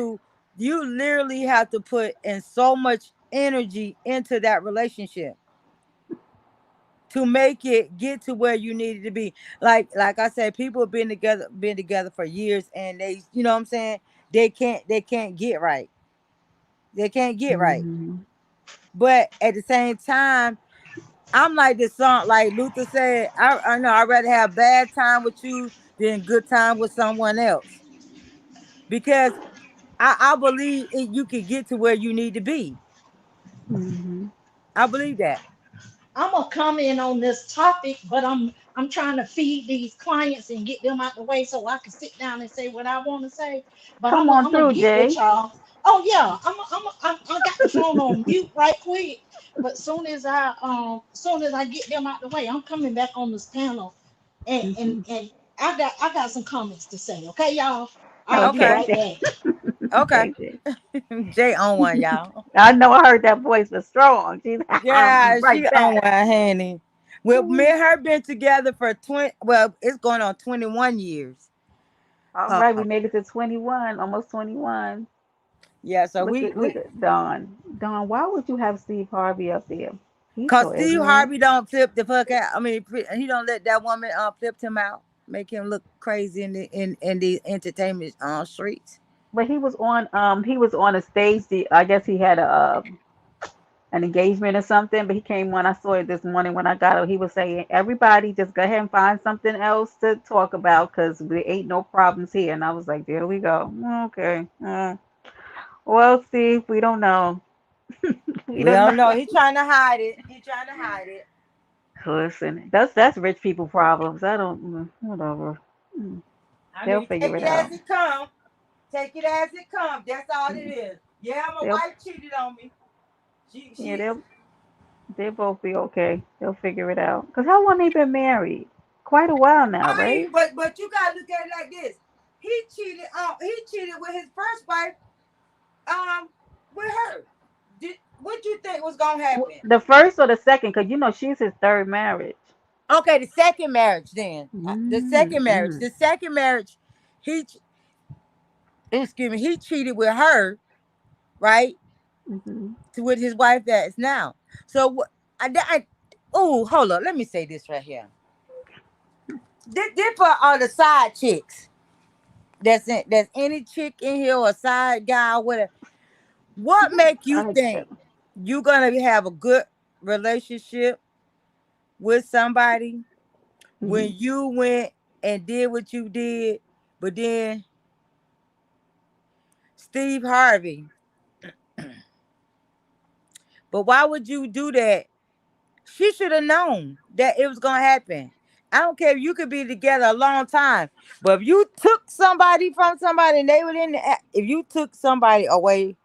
you literally have to put in so much energy into that relationship to make it get to where you need it to be. Like I said, people have been together for years, and they, you know what I'm saying, they can't get right. They can't get right. Hmm. But at the same time, I'm like this song, like Luther said, I know I'd rather have bad time with you than good time with someone else. Because I believe you can get to where you need to be. Hmm. I believe that. I'm gonna comment on this topic, but I'm trying to feed these clients and get them out the way so I can sit down and say what I want to say. But Come on I'm gonna through, get with Jay. y'all. Oh yeah, I got the phone on mute right quick. But soon as I get them out the way, I'm coming back on this panel, and and Hmm. and I got some comments to say. Okay, y'all. All right, be Okay. Okay, right Jay. back. Okay. Okay, Jay. Jay on one, y'all. I know I heard that voice was strong. She's I'll be Yeah, she right on back. one, honey. Well, me and her been together for 20, well, it's going on 21 years. All Uh, right, we made it to 21, almost 21. yeah, so Look we at look we at Don. Don, why would you have Steve Harvey up there? He's cause so Steve ignorant. Harvey don't flip the fuck out. I mean, he don't let that woman flip him out, make him look crazy in the entertainment streets. But he was on a stage. I guess he had an engagement or something. But he came on. I saw it this morning when I got up. He was saying, "Everybody, just go ahead and find something else to talk about, because there ain't no problems here." And I was like, "There we go. Okay. Well, Steve, we don't know. We We don't know." don't know. He trying to hide it. He trying to hide it. Listen, that's rich people problems. I don't. Whatever. Mm, I They'll mean, figure take it it as out. it comes. Take it as it comes. That's all it Mm, is. Yeah, my They'll wife cheated on me. yeah, She they'll both be okay. They'll figure it out. Cause how long they been married? Quite a while now, I mean, right? but you gotta look at it like this. He cheated with his first wife, um, with her. What you think was gonna happen? The first or the second? Cause she's his third marriage. Okay, the second marriage then. Mm-hmm. The second marriage, he ch- excuse me, he cheated with her, right? Hmm. To with his wife that is now. So what I oh, hold on, let me say this right here. This for all the side chicks. That's any chick in here or side guy or whatever. What make you I think you gonna have a good relationship with somebody when mm-hmm. you went and did what you did, but then Steve Harvey. But why would you do that? She should have known that it was gonna happen. I don't care if you could be together a long time, but if you took somebody from somebody and they were in if you took somebody away,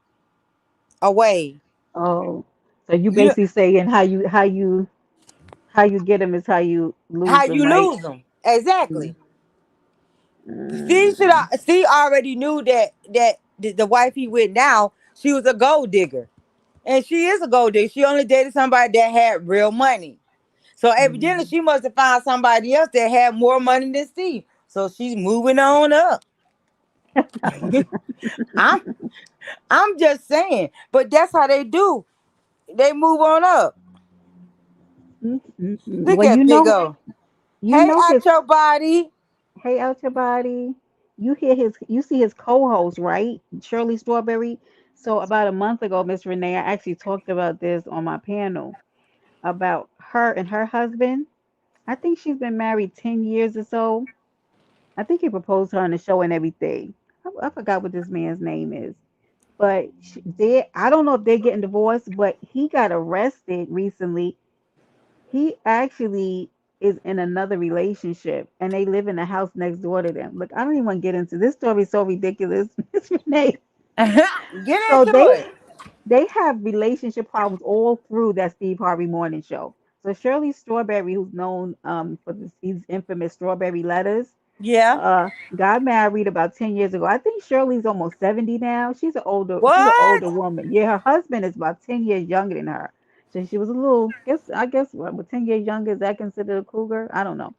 Oh, so you you basically saying how you get them is how you how lose them, you right? lose them exactly. Mm-hmm. Steve already knew that the wife he with now, she was a gold digger, and she is a gold digger. She only dated somebody that had real money. So evidently, she must have found somebody else that had more money than Steve. So she's moving on up. I'm I'm just saying, but that's how they do. They move on up. Mm-hmm. Look Well, at Big O. you Hey, know out his your body. Hey, out your body. You see his co-host, right? Shirley Strawberry. So about a month ago, Miss Renee, I actually talked about this on my panel about her and her husband. I think she's been married 10 years or so. I think he proposed to her on the show and everything. I forgot what this man's name is. But I don't know if they're getting divorced, but he got arrested recently. He actually is in another relationship and they live in the house next door to them. Look, I don't even want to get into this story, is so ridiculous, Miss Renee. Get So into it. they have relationship problems all through that Steve Harvey morning show. So Shirley Strawberry, who's known for these infamous strawberry letters, Yeah. got married about 10 years ago. I think Shirley's almost 70 now. She's an What? older woman. Yeah, her husband is about 10 years younger than her. So she was a little, I guess what, with 10 years younger, is that considered a cougar? I don't know.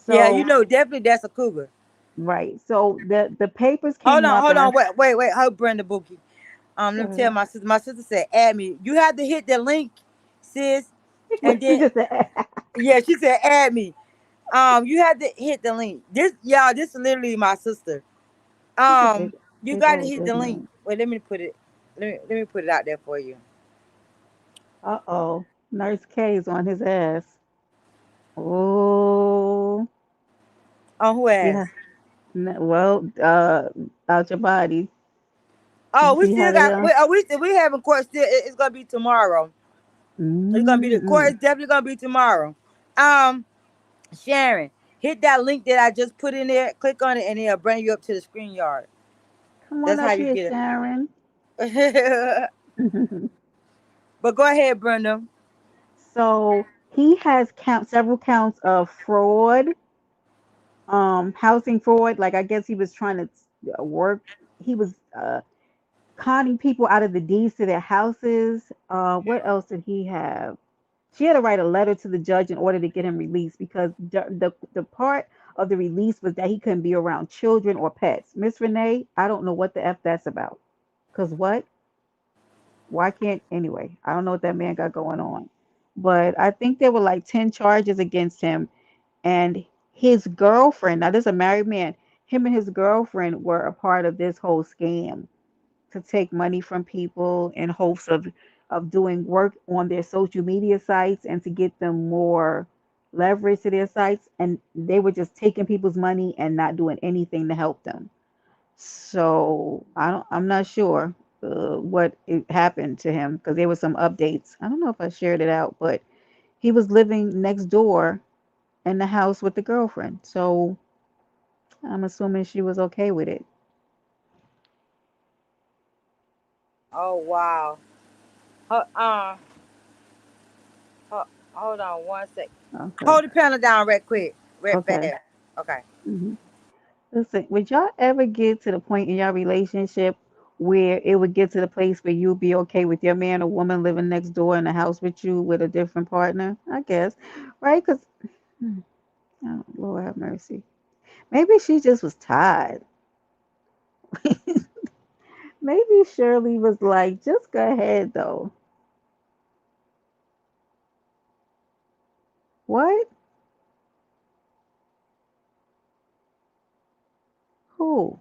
Yeah, you So, know, definitely that's a cougar. right. So the papers came up Hold and on, wait. Hold Brenda Bookie. go Let me tell ahead. my sister. My sister said, add me. You have to hit the link, sis. And What you then just said. yeah, she said, add me. You have to hit the link. This is literally my sister. That's a Um, big, you big got to old hit good the link. name. Wait, let me put it. Let me put it out there for you. Uh-oh. Nurse K is on his ass. Oh, Who yeah. asked? Well, out your body. Oh, You we see still how they got. are? We having court still. It's gonna be tomorrow. It's gonna be the court. Mm-mm. Is definitely gonna be tomorrow. Um, Sharon, hit that link that I just put in there. Click on it, and it'll bring you up to the screen yard. Come on That's how up you here, get Sharon. it. But go ahead, Brenda. So he has several counts of fraud, housing fraud. Like I guess he was trying to work. He was conning people out of the deeds to their houses. What else did he have? She had to write a letter to the judge in order to get him released because the part of the release was that he couldn't be around children or pets. Miss Renee, I don't know what the f that's about. Cause what? Why can't anyway? I don't know what that man got going on, but I think there were like 10 charges against him and his girlfriend. Now this is a married man. Him and his girlfriend were a part of this whole scam to take money from people in hopes of doing work on their social media sites and to get them more leverage to their sites, and they were just taking people's money and not doing anything to help them. So I'm not sure what happened to him because there were some updates. I don't know if I shared it out, but he was living next door in the house with the girlfriend, so I'm assuming she was okay with it. Oh wow. Ho- uh, hold on one sec. Okay. Hold the panel down real quick, real Okay. fast. Okay. hmm Listen, would y'all ever get to the point in your relationship where it would get to the place where you'd be okay with your man or woman living next door in the house with you with a different partner? I guess, right? Because, oh, Lord have mercy. Maybe she just was tired. Maybe Shirley was like, just go ahead, though. What? Who?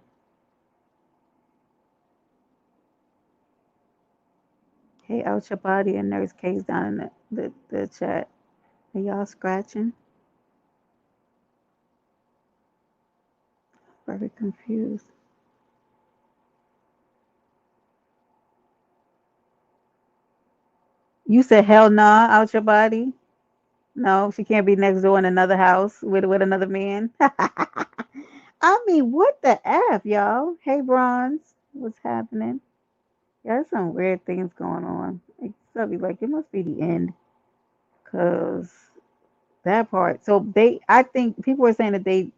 Hey, out your body and Nurse K's down in the chat. Are y'all scratching? Very confused. You said hell nah out your body? No, she can't be next door in another house with another man. I mean, what the F, y'all? Hey, Bronze, what's happening? Yeah, there's some weird things going on. Like, so be like, it must be the end, cause that part. So I think people were saying that they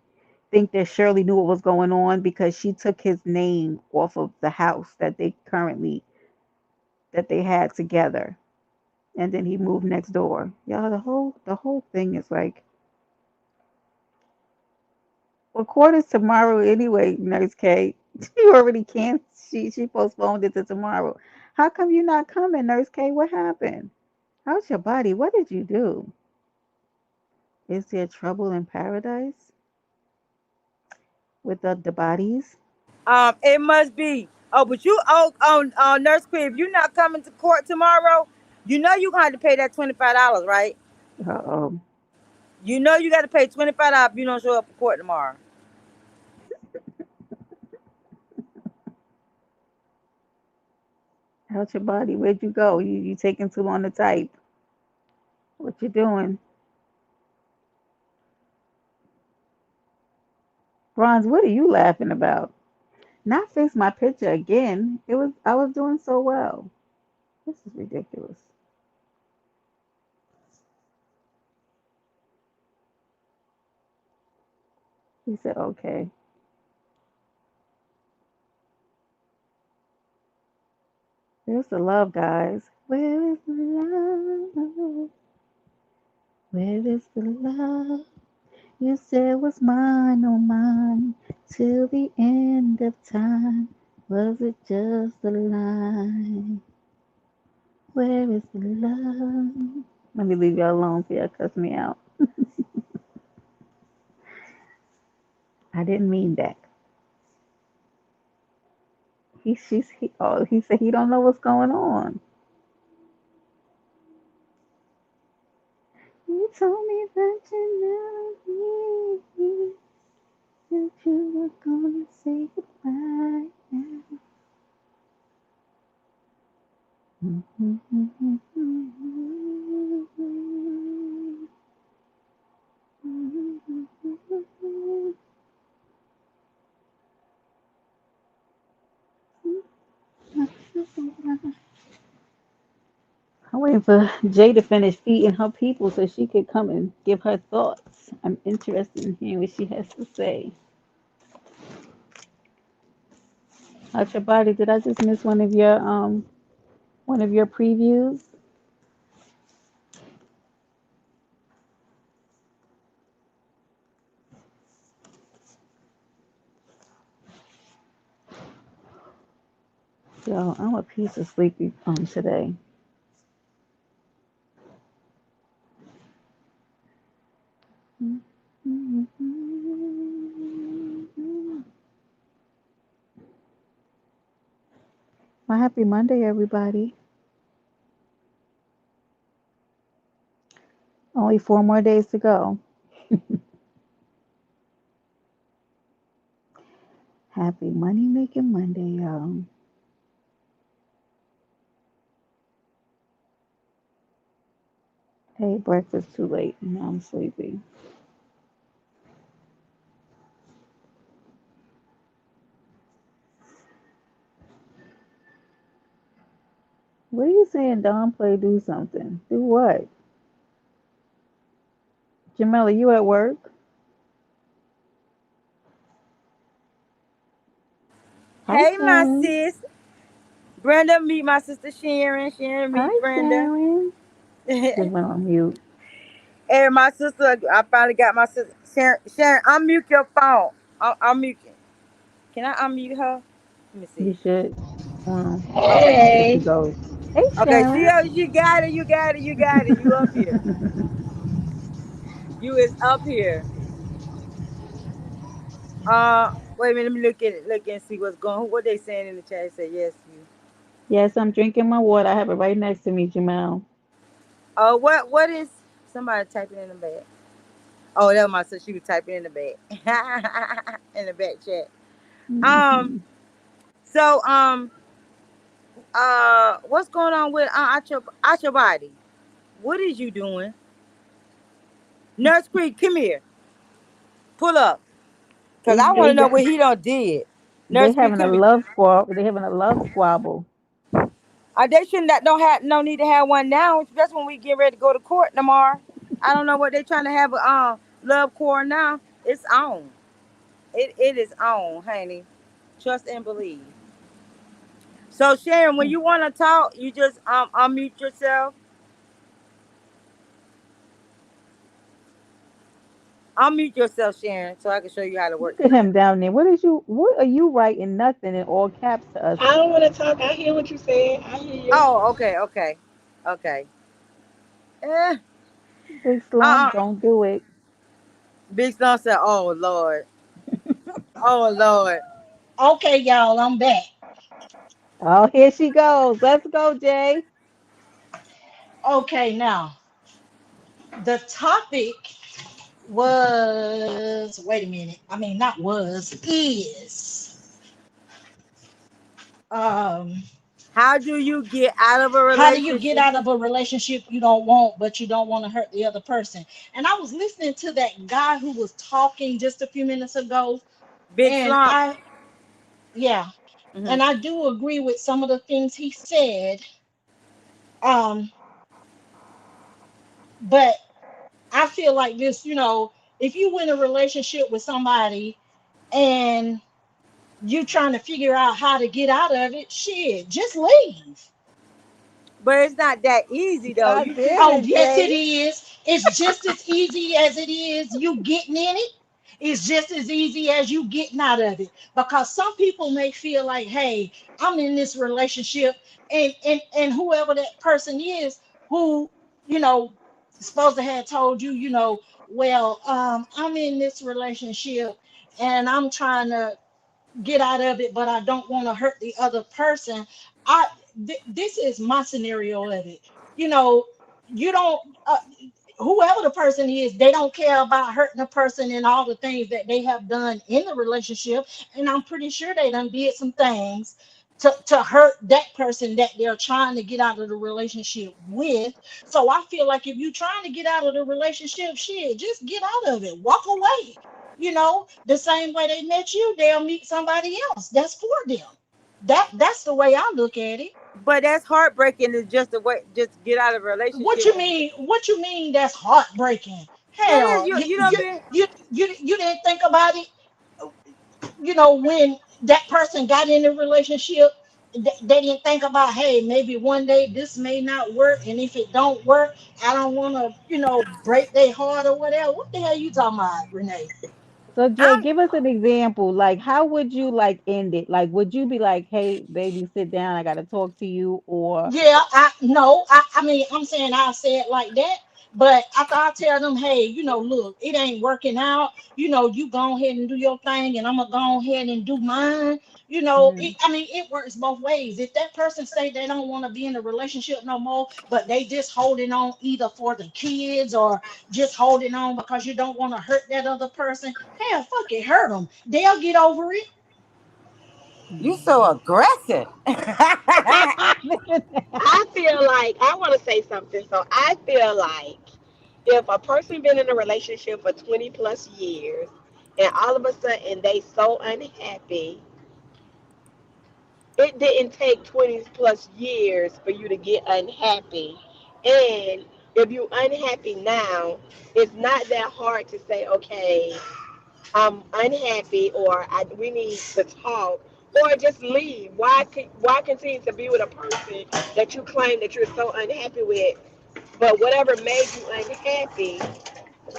think that Shirley knew what was going on because she took his name off of the house that they had together, and then he moved next door. Y'all, the whole thing is like, well, court is tomorrow anyway, Nurse K. You already can't. She postponed it to tomorrow. How come you not coming, Nurse K? What happened? How's your body? What did you do? Is there trouble in paradise with the bodies? It must be. Oh, but you on Nurse Queen, if you're not coming to court tomorrow, you know you're gonna have to pay that $25, right? Uh-oh. You know you got to pay $25 if you don't show up for court tomorrow. How's your body? Where'd you go? You taking too long to type. What you doing? Bronze, what are you laughing about? Not fix my picture again. I was doing so well. This is ridiculous. He said, okay. There's the love, guys. Where is the love? Where is the love? You said was mine, oh mine, till the end of time. Was it just a lie? Where is the love? Let me leave you alone so y'all cuss me out. I didn't mean that. He said he don't know what's going on. You told me that you loved me, that you were gonna say goodbye now. I'm waiting for Jay to finish feeding her people so she could come and give her thoughts. I'm interested in hearing what she has to say. How's your body? Did I just miss one of your previews? Yo, I'm a piece of sleepy today. Well, happy Monday, everybody. Only 4 more days to go. Happy money making Monday, y'all. Hey, breakfast too late. Now I'm sleepy. What are you saying, Don? Play, do something. Do what? Jamela, you at work? Hi, Hey, my Sharon. sis. Brenda, meet my sister Sharon. Sharon, Hi, meet Brenda. Sharon. Just went on mute. And my sister, I finally got my sister. Sharon, Sharon, unmute your phone. Unmute. Can I unmute her? Let me You see. should. Well, Okay. there she Hey. goes. Hey, Okay, see Sharon. how you got it, you got it, you got it. You up here. You is up here. Wait a minute, let me look and see what's going. What they saying in the chat? Say yes, you. Yes, I'm drinking my water. I have it right next to me, Jamal. What is somebody typing in the back? Oh, that was my sister. She was typing in the back, in the back chat. Um, Hmm. so what's going on with out your body? What is you doing? Nurse Creek, come here, pull up, cause I want They to know got what he done did. they Nurse Creek, having a come here. love squabble. They having a love squabble. They shouldn't that don't have no need to have one now. That's when we get ready to go to court tomorrow. I don't know what they trying to have a love court now. It's on. It is on, honey. Trust and believe. So Sharon, when you want to talk, you just unmute yourself. Unmute yourself, Sharon, so I can show you how to work Look at this thing. him down there. What are you writing nothing in all caps to us? I don't want to talk. I hear what you said. I hear you. Oh, okay, okay, okay. Eh, Big slump, uh, don't do it. Big Snow said, "Oh Lord, oh Lord." Okay, y'all, I'm back. Oh, here she goes. Let's go, Jay. Okay, now the topic was, wait a minute. I mean, not was, is um How do you get out of a how do you get relationship? out of a relationship you don't want, but you don't want to hurt the other person? And I was listening to that guy who was talking just a few minutes ago, Big and slump. yeah, Hmm. and I do agree with some of the things he said. Um, but I feel like this, if you in a relationship with somebody and you trying to figure out how to get out of it, shit, just leave. But it's not that easy though. God You damn can't. Oh, it, yes, it Jay. is. It's just as easy as it is you getting in it. It's just as easy as you getting out of it. Because some people may feel like, hey, I'm in this relationship, and whoever that person is who, you know, supposed to have told you, well, I'm in this relationship and I'm trying to get out of it, but I don't want to hurt the other person. I this is my scenario of it. You know, you don't. Whoever the person is, they don't care about hurting a person and all the things that they have done in the relationship. And I'm pretty sure they done did some things to hurt that person that they're trying to get out of the relationship with. So I feel like if you're trying to get out of the relationship, shit, just get out of it. Walk away. The same way they met you, they'll meet somebody else. That's for them. That's the way I look at it. But that's heartbreaking. Is just a way. Just get out of a What relationship. you mean? What you mean? That's heartbreaking. That is Hell, you know been. you didn't think about it. When that person got in a relationship, they didn't think about, hey, maybe one day this may not work, and if it don't work, I don't want to, break their heart or whatever. What the hell you talking about, Renee? So Jay, I'm give us an example. Like, how would you like end it? Like, would you be like, "Hey, baby, sit down. I gotta talk to you," or Yeah, I no, I mean, I'm saying I'll say it like that, but after I tell them, hey, look, it ain't working out, you go ahead and do your thing, and I'm gonna go ahead and do mine. Mhm. I mean, it works both ways. If that person say they don't want to be in a relationship no more, but they just holding on either for the kids or just holding on because you don't want to hurt that other person, hell, fuck it, hurt them. They'll get over it. you so aggressive. I feel like I want to say something. So I feel like if a person been in a relationship for 20 plus years and all of a sudden they so unhappy, it didn't take 20 plus years for you to get unhappy. And if you're unhappy now, it's not that hard to say, okay, I'm unhappy, or we need to talk, or just leave. Why continue to be with a person that you claim that you're so unhappy with? But whatever made you unhappy,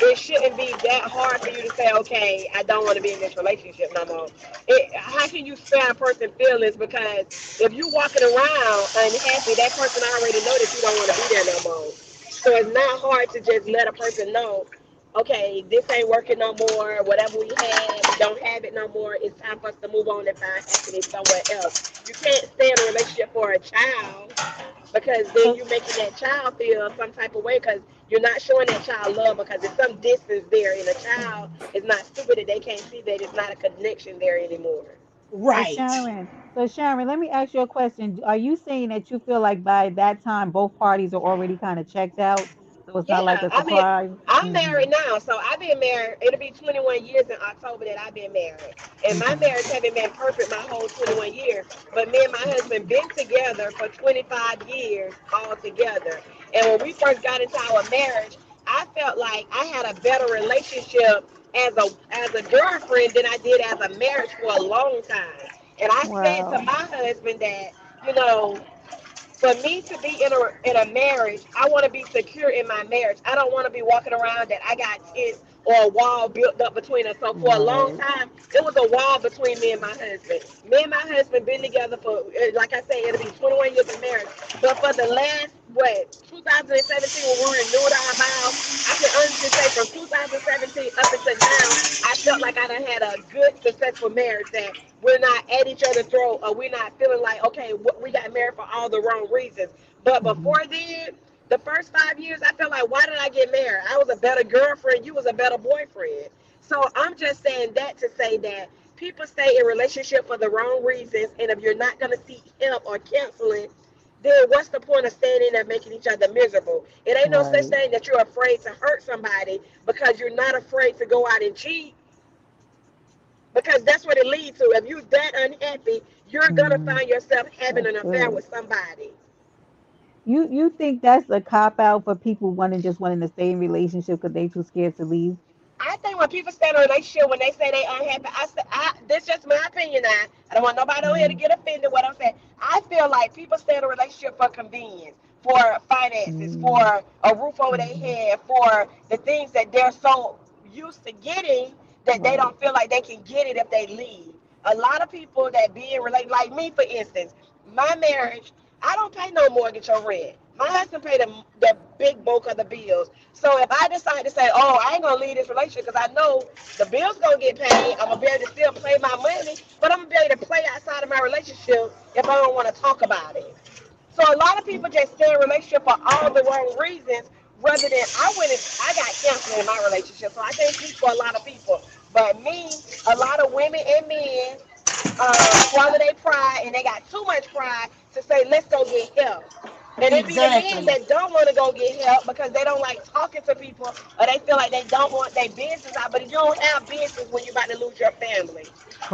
it shouldn't be that hard for you to say, okay, I don't want to be in this relationship no more. How can you spare a person feelings? Because if you walking around unhappy, that person already know that you don't want to be there no more. So it's not hard to just let a person know, okay, this ain't working no more. Whatever we had, we don't have it no more. It's time for us to move on and find happiness somewhere else. You can't stay in a relationship for a child, because then So you're making that child feel some type of way, because you're not showing that child love, because there's some distance there, and a child is not stupid that they can't see that it's not a connection there anymore. So right. Sharon, let me ask you a question. Are you saying that you feel like by that time both parties are already kind of checked out, so it's not like Yeah, a I mean, surprise? I'm Hmm. married now, so I've been married. It'll be 21 years in October that I've been married, and my Okay. marriage haven't been perfect my whole 21 years. But me and my husband been together for 25 years all together. And when we first got into our marriage, I felt like I had a better relationship as a girlfriend than I did as a marriage for a long time. And I said to Wow. my husband that, you know, for me to be in a marriage, I want to be secure in my marriage. I don't want to be walking around that I got tents or a wall built up between us. So for a long Right. time, it was a wall between me and my husband. Me and my husband been together for, like I said, it'll be 21 years of marriage. But for the last, 2017, when we renewed our vows, I can honestly say from 2017 up until now, I felt like I done had a good, successful marriage, that we're not at each other's throat, or we're not feeling like, okay, we got married for all the wrong reasons. But Mhm. before then, the first 5 years, I felt like, why did I get married? I was a better girlfriend. You was a better boyfriend. So I'm just saying that to say that people stay in relationship for the wrong reasons, and if you're not going to seek help or counseling, then what's the point of staying in there making each other miserable? It ain't no such Right. thing that you're afraid to hurt somebody because you're not afraid to go out and cheat, because that's what it leads to. If you're that unhappy, you're gonna Mhm. find yourself having That's an affair good. with somebody. You think that's a cop out for people wanting to stay in relationship because they too scared to leave? I think when people stand on their shit, when they say they unhappy, this just my opinion now. I don't want nobody on here to Mhm. get offended what I'm saying. I feel like people stay in a relationship for convenience, for finances, Mhm. for a roof over their Mhm. head, for the things that they're so used to getting that they Right. don't feel like they can get it if they leave. A lot of people that be in relate, like me for instance, my marriage, I don't pay no mortgage or rent. My husband paid the big bulk of the bills. So if I decide to say, oh, I ain't gonna leave this relationship because I know the bills gonna get paid, I'm gonna be able to still play my money, but I'm gonna be able to play outside of my relationship if I don't want to talk about it. So a lot of people just stay in a relationship for all the wrong reasons, rather than I got counseling in my relationship, so I can't speak for a lot of people. But me, a lot of women and men swallow their pride, and they got too much pride to say, let's go get help. And it be the men Exactly. that don't want to go get help because they don't like talking to people, or they feel like they don't want their business out. But you don't have business when you're about to lose your family.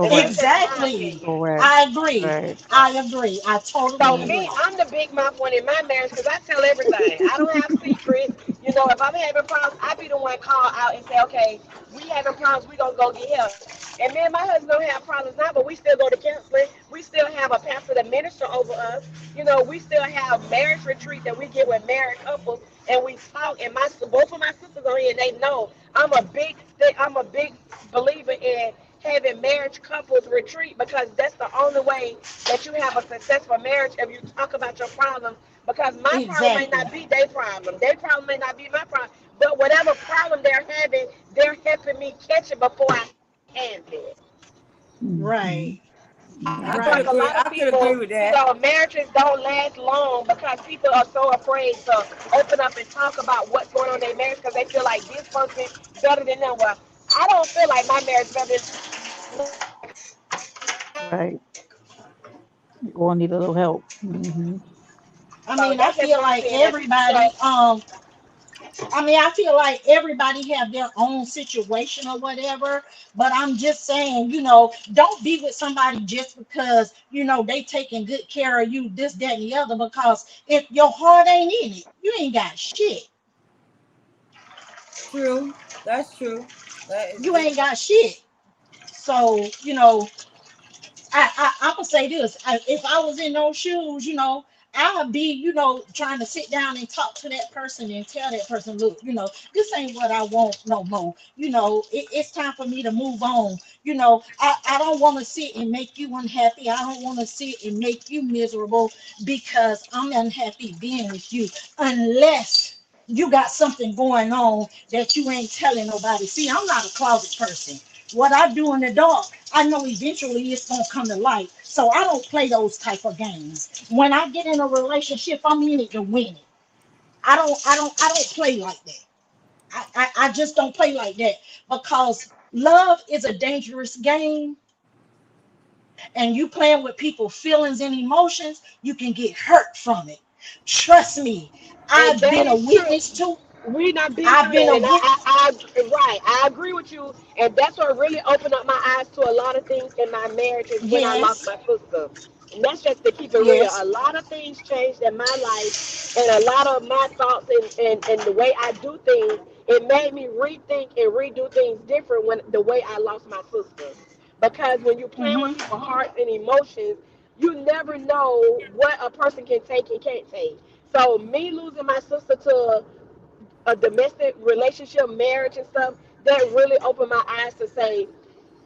And that's Correct. just my Exactly. opinion. Correct. I agree. Right. I agree. I totally So Right. me, agree. I'm the big mouth one in my marriage because I tell everything. I don't have secrets. You know, if I'm having problems, I be the one call out and say, okay, we having problems, we gonna go get help. And me and my husband don't have problems now, but we still go to counseling. We still have a pastor that minister over us. You know, we still have marriage retreat that we get with married couples, and we talk. And both of my sisters on here, and they know I'm a big believer in having marriage couples retreat, because that's the only way that you have a successful marriage, if you talk about your problems. Because my problem may Exactly. not be their problem may not be my problem, but whatever problem they're having, they're helping me catch it before I handle it. Right. Mhm. I Yeah. feel like a lot of I could agree people, with that. marriages don't last long because people are so afraid to open up and talk about what's going on in their marriage because they feel like this person better than them. Well, I don't feel like my marriage better than Right. You all need a little help. Mhm. I so mean, I that's just feel my like opinion. And people everybody, say, I feel like everybody have their own situation or whatever, but I'm just saying, don't be with somebody just because, they taking good care of you, this, that, and the other, because if your heart ain't in it, you ain't got shit. True. That's true. That is You very ain't got shit. So, I'm gonna say this. If I was in those shoes, I would be, trying to sit down and talk to that person and tell that person, look, this ain't what I want no more. It's time for me to move on. I don't want to sit and make you unhappy. I don't want to sit and make you miserable because I'm unhappy being with you, unless you got something going on that you ain't telling nobody. See, I'm not a closet person. What I do in the dark, I know eventually it's gonna come to light. So I don't play those type of games. When I get in a relationship, I'm in it to win it. I don't play like that. I just don't play like that because love is a dangerous game, and you playing with people's feelings and emotions, you can get hurt from it. Trust me, and I've that been a is true. witness to. We not been I've through been that, a and witness. right, I agree with you, and that's what really opened up my eyes to a lot of things in my marriage is when I lost Yes, my sister. And that's just to keep it real. yes. A lot of things changed in my life, and a lot of my thoughts and the way I do things. It made me rethink and redo things different when the way I lost my sister. Because when you're playing with Mm-hmm. people's hearts and emotions, you never know what a person can take and can't take. So me losing my sister to a domestic relationship, marriage and stuff, that really opened my eyes to say,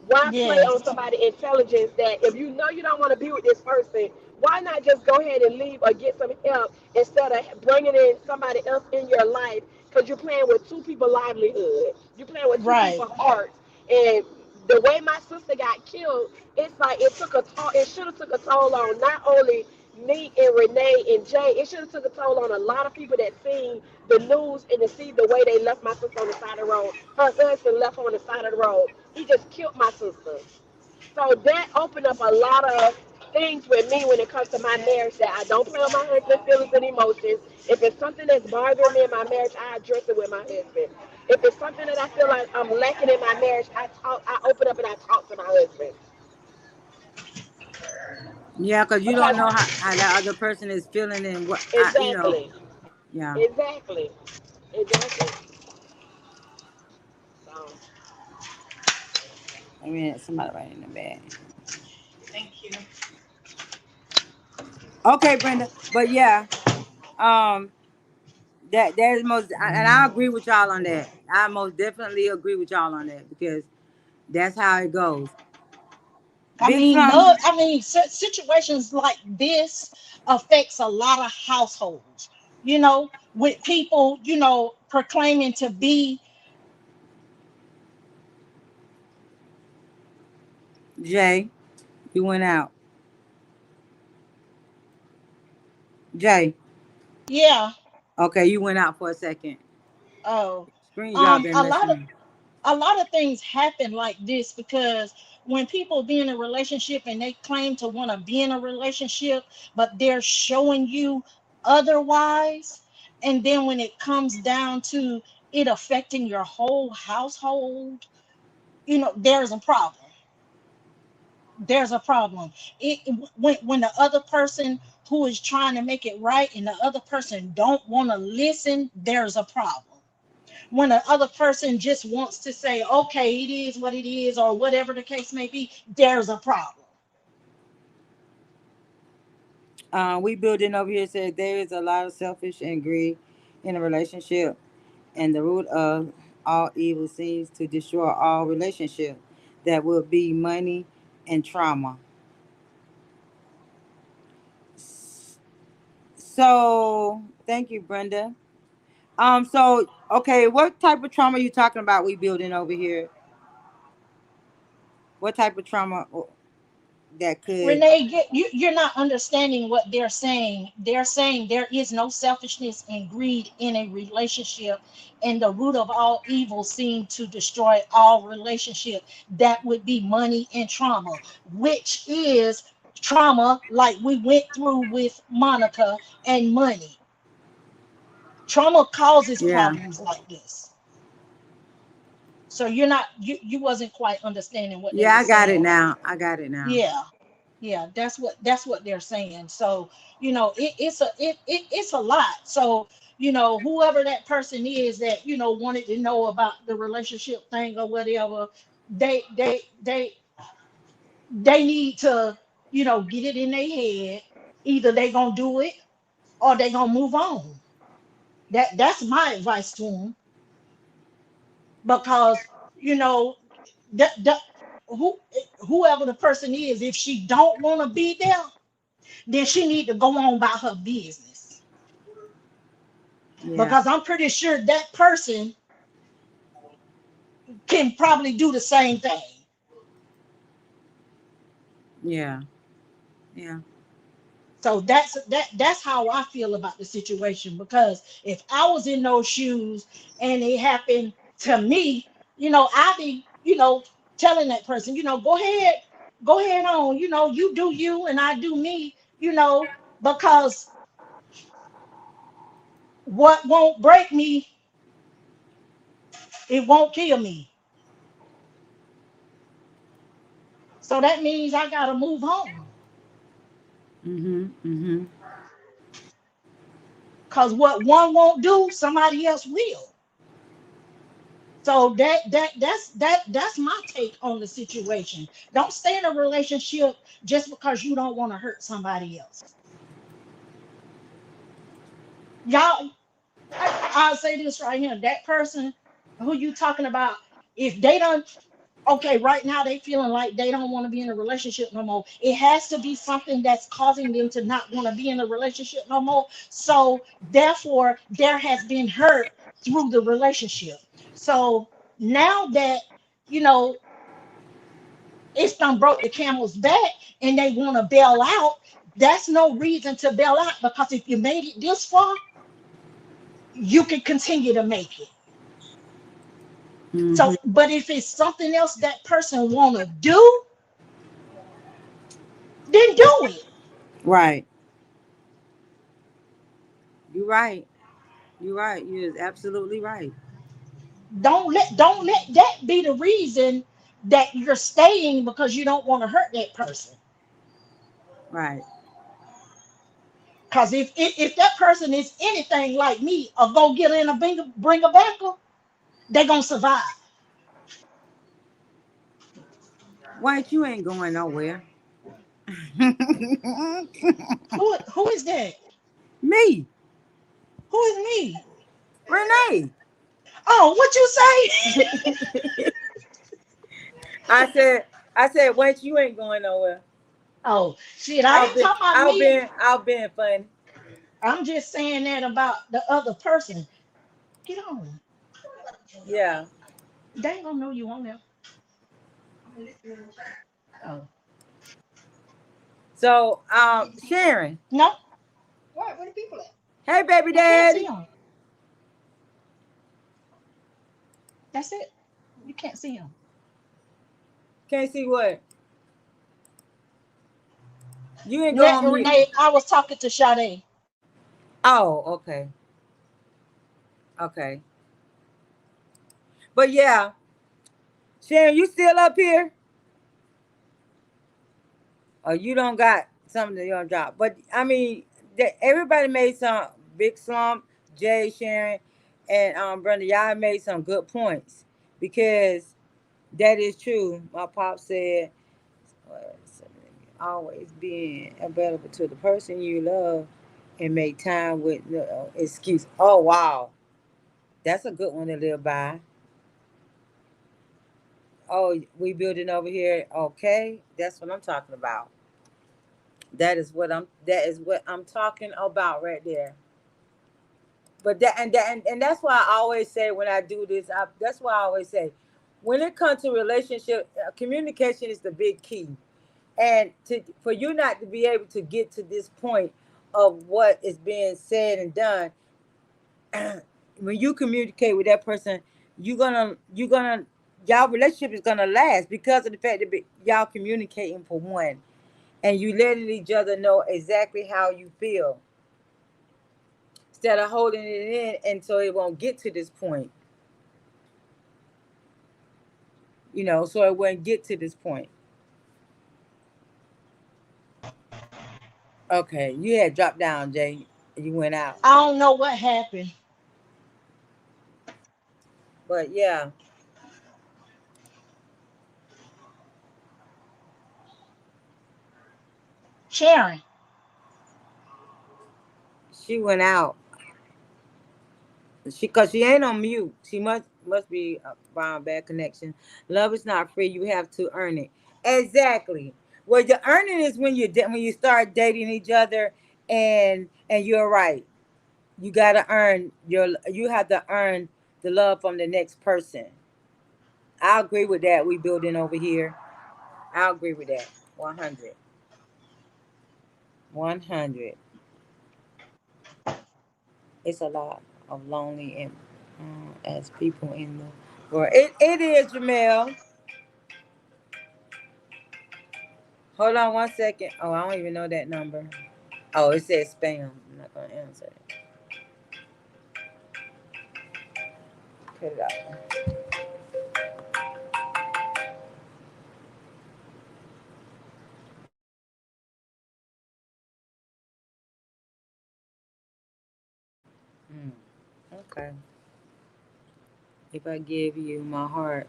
why play on Yes. somebody's intelligence, that if you know you don't want to be with this person, why not just go ahead and leave or get some help instead of bringing in somebody else in your life, because you're playing with two people's livelihood. You're playing with two Right. people's hearts. And the way my sister got killed, it's like it took a toll. It should have took a toll on not only me and Renee and Jay. It should have took a toll on a lot of people that seen the news and to see the way they left my sister on the side of the road. Her husband left her on the side of the road. He just killed my sister. So that opened up a lot of things with me when it comes to my marriage, that I don't play on my husband's feelings and emotions. If it's something that's bothering me in my marriage, I address it with my husband. If it's something that I feel like I'm lacking in my marriage, I open up and I talk to my husband. Yeah, because you don't Because know how that other person is feeling and what exactly, yeah. exactly, exactly. So I mean, somebody right in the bed. Thank you. Okay, Brenda. But yeah, um, there's most, and I agree with y'all on that. I most definitely agree with y'all on that because that's how it goes. Big Love. Slum. Situations like this affects a lot of households. With people, proclaiming to be. Jay, you went out. Jay, Yeah. okay, you went out for a second. Oh. Screen y'all been A lot messing of up. things happen like this because when people be in a relationship and they claim to want to be in a relationship, but they're showing you otherwise, and then when it comes down to it affecting your whole household, there's a problem. There's a problem. When the other person who is trying to make it right and the other person don't want to listen, there's a problem. When the other person just wants to say, okay, it is what it is, or whatever the case may be, there's a problem. We building over here said there is a lot of selfish and greed in a relationship, and the root of all evil seems to destroy all relationship. That would be money and trauma. So thank you, Brenda. So okay, what type of trauma are you talking about? We building over here. What type of trauma that could? Renee, you're not understanding what they're saying. They're saying there is no selfishness and greed in a relationship, and the root of all evil seem to destroy all relationship. That would be money and trauma, which is trauma like we went through with Monica and money. Trauma causes Yeah, problems like this. So you wasn't quite understanding what they yeah, were I got it saying. now. I got it now. Yeah. Yeah, that's what they're saying. So it's a lot. So whoever that person is that wanted to know about the relationship thing or whatever, they they they they need to get it in their head. Either they gonna do it or they gonna move on. That's my advice to them, because you know that who whoever the person is, if she don't want to be there, then she need to go on about her business, Yeah, because I'm pretty sure that person can probably do the same thing. yeah, yeah, So that's how I feel about the situation, because if I was in those shoes and it happened to me, I'd be, telling that person, go ahead on, you do you and I do me, because what won't break me, it won't kill me. So that means I gotta move on. mhm. Because what one won't do, somebody else will. So that's my take on the situation. Don't stay in a relationship just because you don't want to hurt somebody else. Y'all, I'll say this right here. That person who you talking about, if they don't, okay, right now they feeling like they don't want to be in a relationship no more. It has to be something that's causing them to not want to be in a relationship no more. So therefore, there has been hurt through the relationship. So now that you know It's done broke the camel's back and they want to bail out. That's no reason to bail out, because if you made it this far, you can continue to make it. So, Hmm. but if it's something else that person want to do, then do it. Right. You're right. You're right. You're absolutely right. Don't let that be the reason that you're staying, because you don't want to hurt that person. Right. Because if that person is anything like me, a go getter and a bring a backer, they gonna survive. White, you ain't going nowhere. Who is that? Me, Who is me? Renee. Oh, what you say? I said, wait, you ain't going nowhere. Oh shit, I I'll ain't be, talking about I'll me. be, I'll be funny. I'm just saying that about the other person. Get on. Yeah. They ain't gonna know you on there. Oh So, Sharon. no. What? Where the people at? Hey, baby You can't see daddy. them. That's it. You can't see them. Can't see what? You ain't go on mute. Renee, I was talking to Sade. Oh, okay. Okay. But yeah, Sharon, you still up here? Or you don't got something to your job? But I mean, everybody made some big slump. Jay, Sharon, and Brenda, y'all made some good points because that is true. My pop said, well, always being available to the person you love and make time with no excuse. Oh wow, that's a good one to live by. Oh, we building over here. Okay, that's what I'm talking about. That is what I'm talking about right there. But and that's why I always say when I do this, that's why I always say when it comes to relationship, communication is the big key. And for you not to be able to get to this point of what is being said and done, when you communicate with that person, you're gonna y'all relationship is gonna last because of the fact that y'all communicating for one, and you letting each other know exactly how you feel instead of holding it in, and so it won't get to this point. So it won't get to this point. Okay, you had dropped down, Jay. You went out, I don't know what happened. but yeah, Sharon. she went out. Cause she ain't on mute. She must be by a bad connection. Love is not free. You have to earn it. Exactly. Well, the earning is when you start dating each other, and you're right. You have to earn the love from the next person. I agree with that. We building over here. I agree with that. 100. 100. It's a lot of lonely and as people in the world. It is, Jamel. Hold on 1 second. Oh, I don't even know that number. Oh, it says spam. I'm not gonna answer it. Cut it out. Hmm. Okay. If I give you my heart,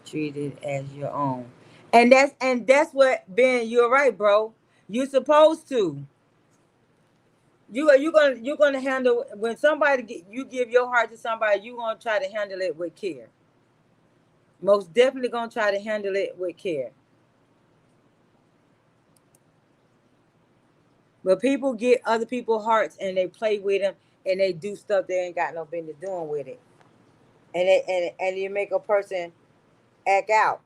treat it as your own. And that's what Ben. You're right, bro. You're supposed to. You're gonna handle when you give your heart to somebody. You gonna try to handle it with care. Most definitely gonna try to handle it with care. But people get other people's hearts and they play with them and they do stuff they ain't got no business doing with it. And you make a person act out.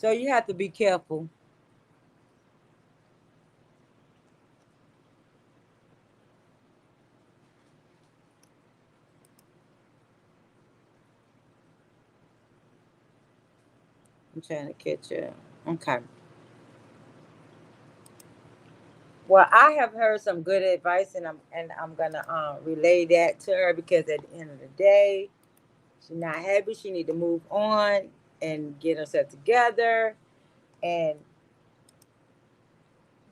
So you have to be careful. I'm trying to catch you. Okay. Well, I have heard some good advice, and I'm gonna relay that to her, because at the end of the day, she's not happy. She need to move on and get herself together, and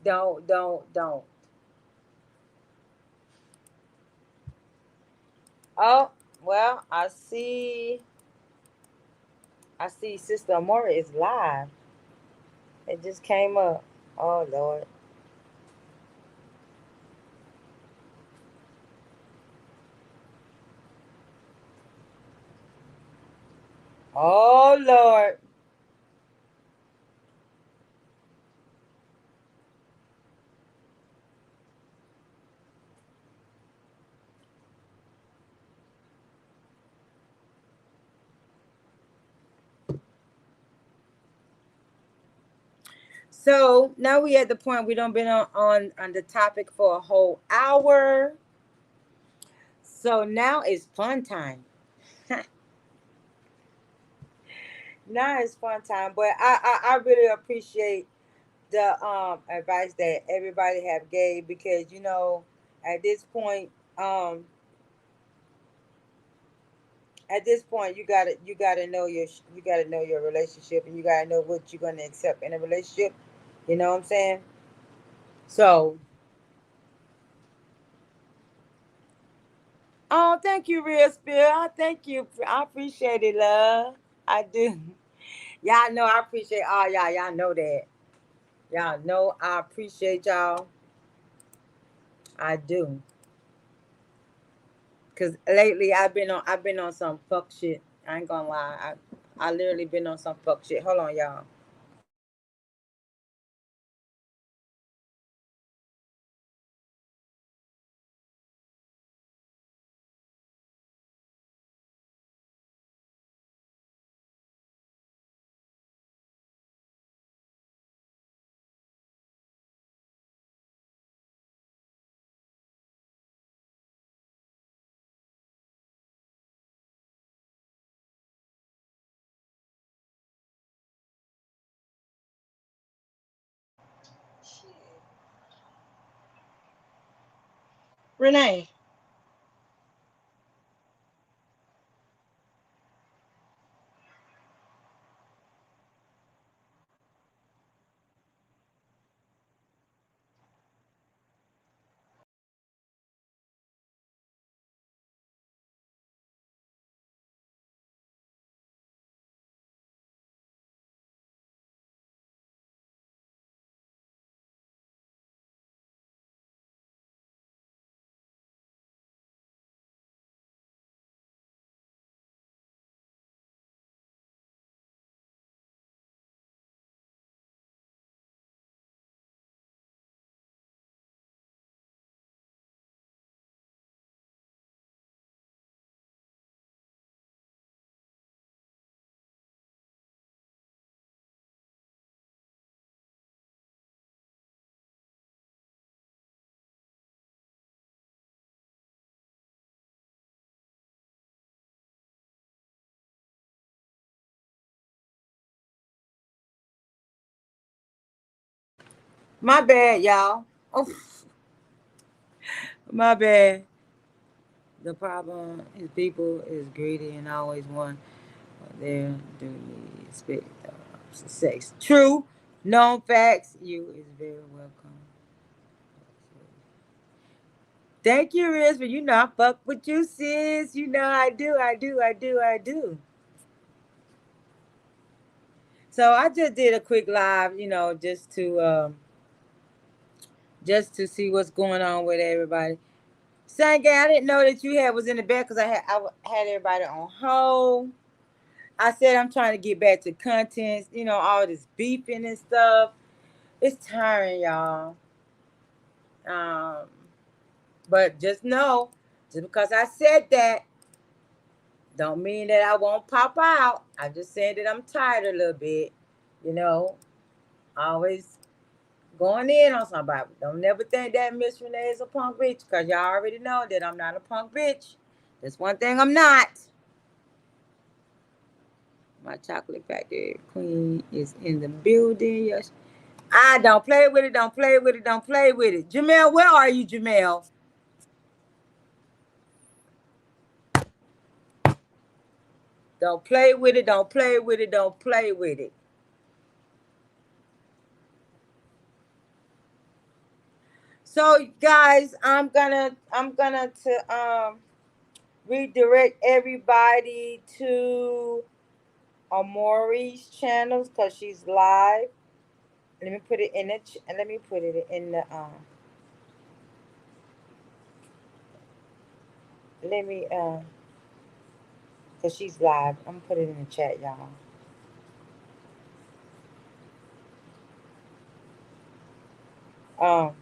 don't. Oh, well, I see Sister Amora is live. It just came up. Oh Lord. Oh Lord. So now we at the point we don't been on the topic for a whole hour. So now it's fun time. Now it's fun time. But I really appreciate the advice that everybody have gave, because at this point um you gotta know your relationship, and you gotta know what you're gonna accept in a relationship. You know what I'm saying? So, oh, thank you, Real Spill. Thank you. I appreciate it, love. I do. Y'all know I appreciate all y'all. Y'all know that. Y'all know I appreciate y'all. I do. Cause lately I've been on some fuck shit. I ain't gonna lie. I literally been on some fuck shit. Hold on, y'all. Renee, My bad, y'all. Oh, my bad. The problem is people is greedy and always want their duty expect sex. True. Known facts. You is very welcome. Thank you, Riz, but I fuck with you, sis. I do, I do, I do, I do. So I just did a quick live, just to see what's going on with everybody. Sange, I didn't know that you was in the back, because I had everybody on hold. I said I'm trying to get back to content, all this beeping and stuff. It's tiring, y'all. Um, but just know, just because I said that, don't mean that I won't pop out. I just said that I'm tired a little bit. You know, always going in on somebody. Don't never think that Miss Renee is a punk bitch, because y'all already know that I'm not a punk bitch. That's one thing I'm not. My chocolate factory queen is in the building. Yes. Don't play with it. Don't play with it. Don't play with it. Jamel, where are you, Jamel? Don't play with it. Don't play with it. Don't play with it. So guys, I'm gonna to redirect everybody to Amori's channels because she's live. Let me put it in the let me put it in the let me because she's live. I'm gonna put it in the chat, y'all. Um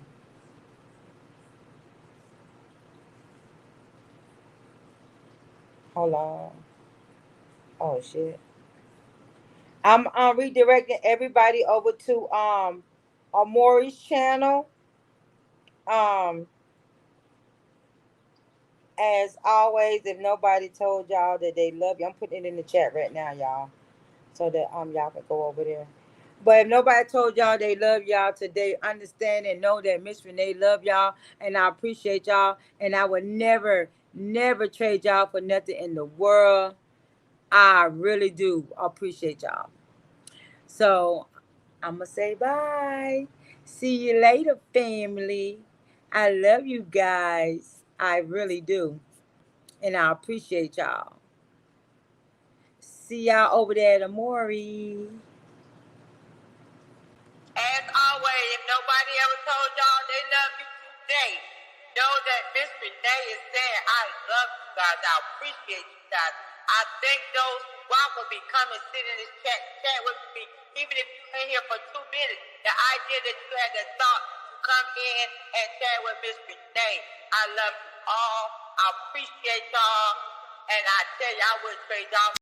Hold on. Oh shit. I'm redirecting everybody over to Amori's channel. Um as always, if nobody told y'all that they love you, I'm putting it in the chat right now, y'all, so that y'all can go over there. But if nobody told y'all they love y'all today, understand and know that Miss Renee love y'all, and I appreciate y'all, and I would never, never trade y'all for nothing in the world. I really do appreciate y'all. So I'm gonna say bye. See you later, family. I love you guys. I really do, and I appreciate y'all. See y'all over there at Amori. As always, if nobody ever told y'all they love you today, know that Miss Renee is saying, I love you guys. I appreciate you guys. I thank those who want will be coming, sit in this chat with me, even if you're in here for 2 minutes. The idea that you had the thought to come in and chat with Miss Renee. I love you all. I appreciate y'all. And I tell you, I wouldn't trade y'all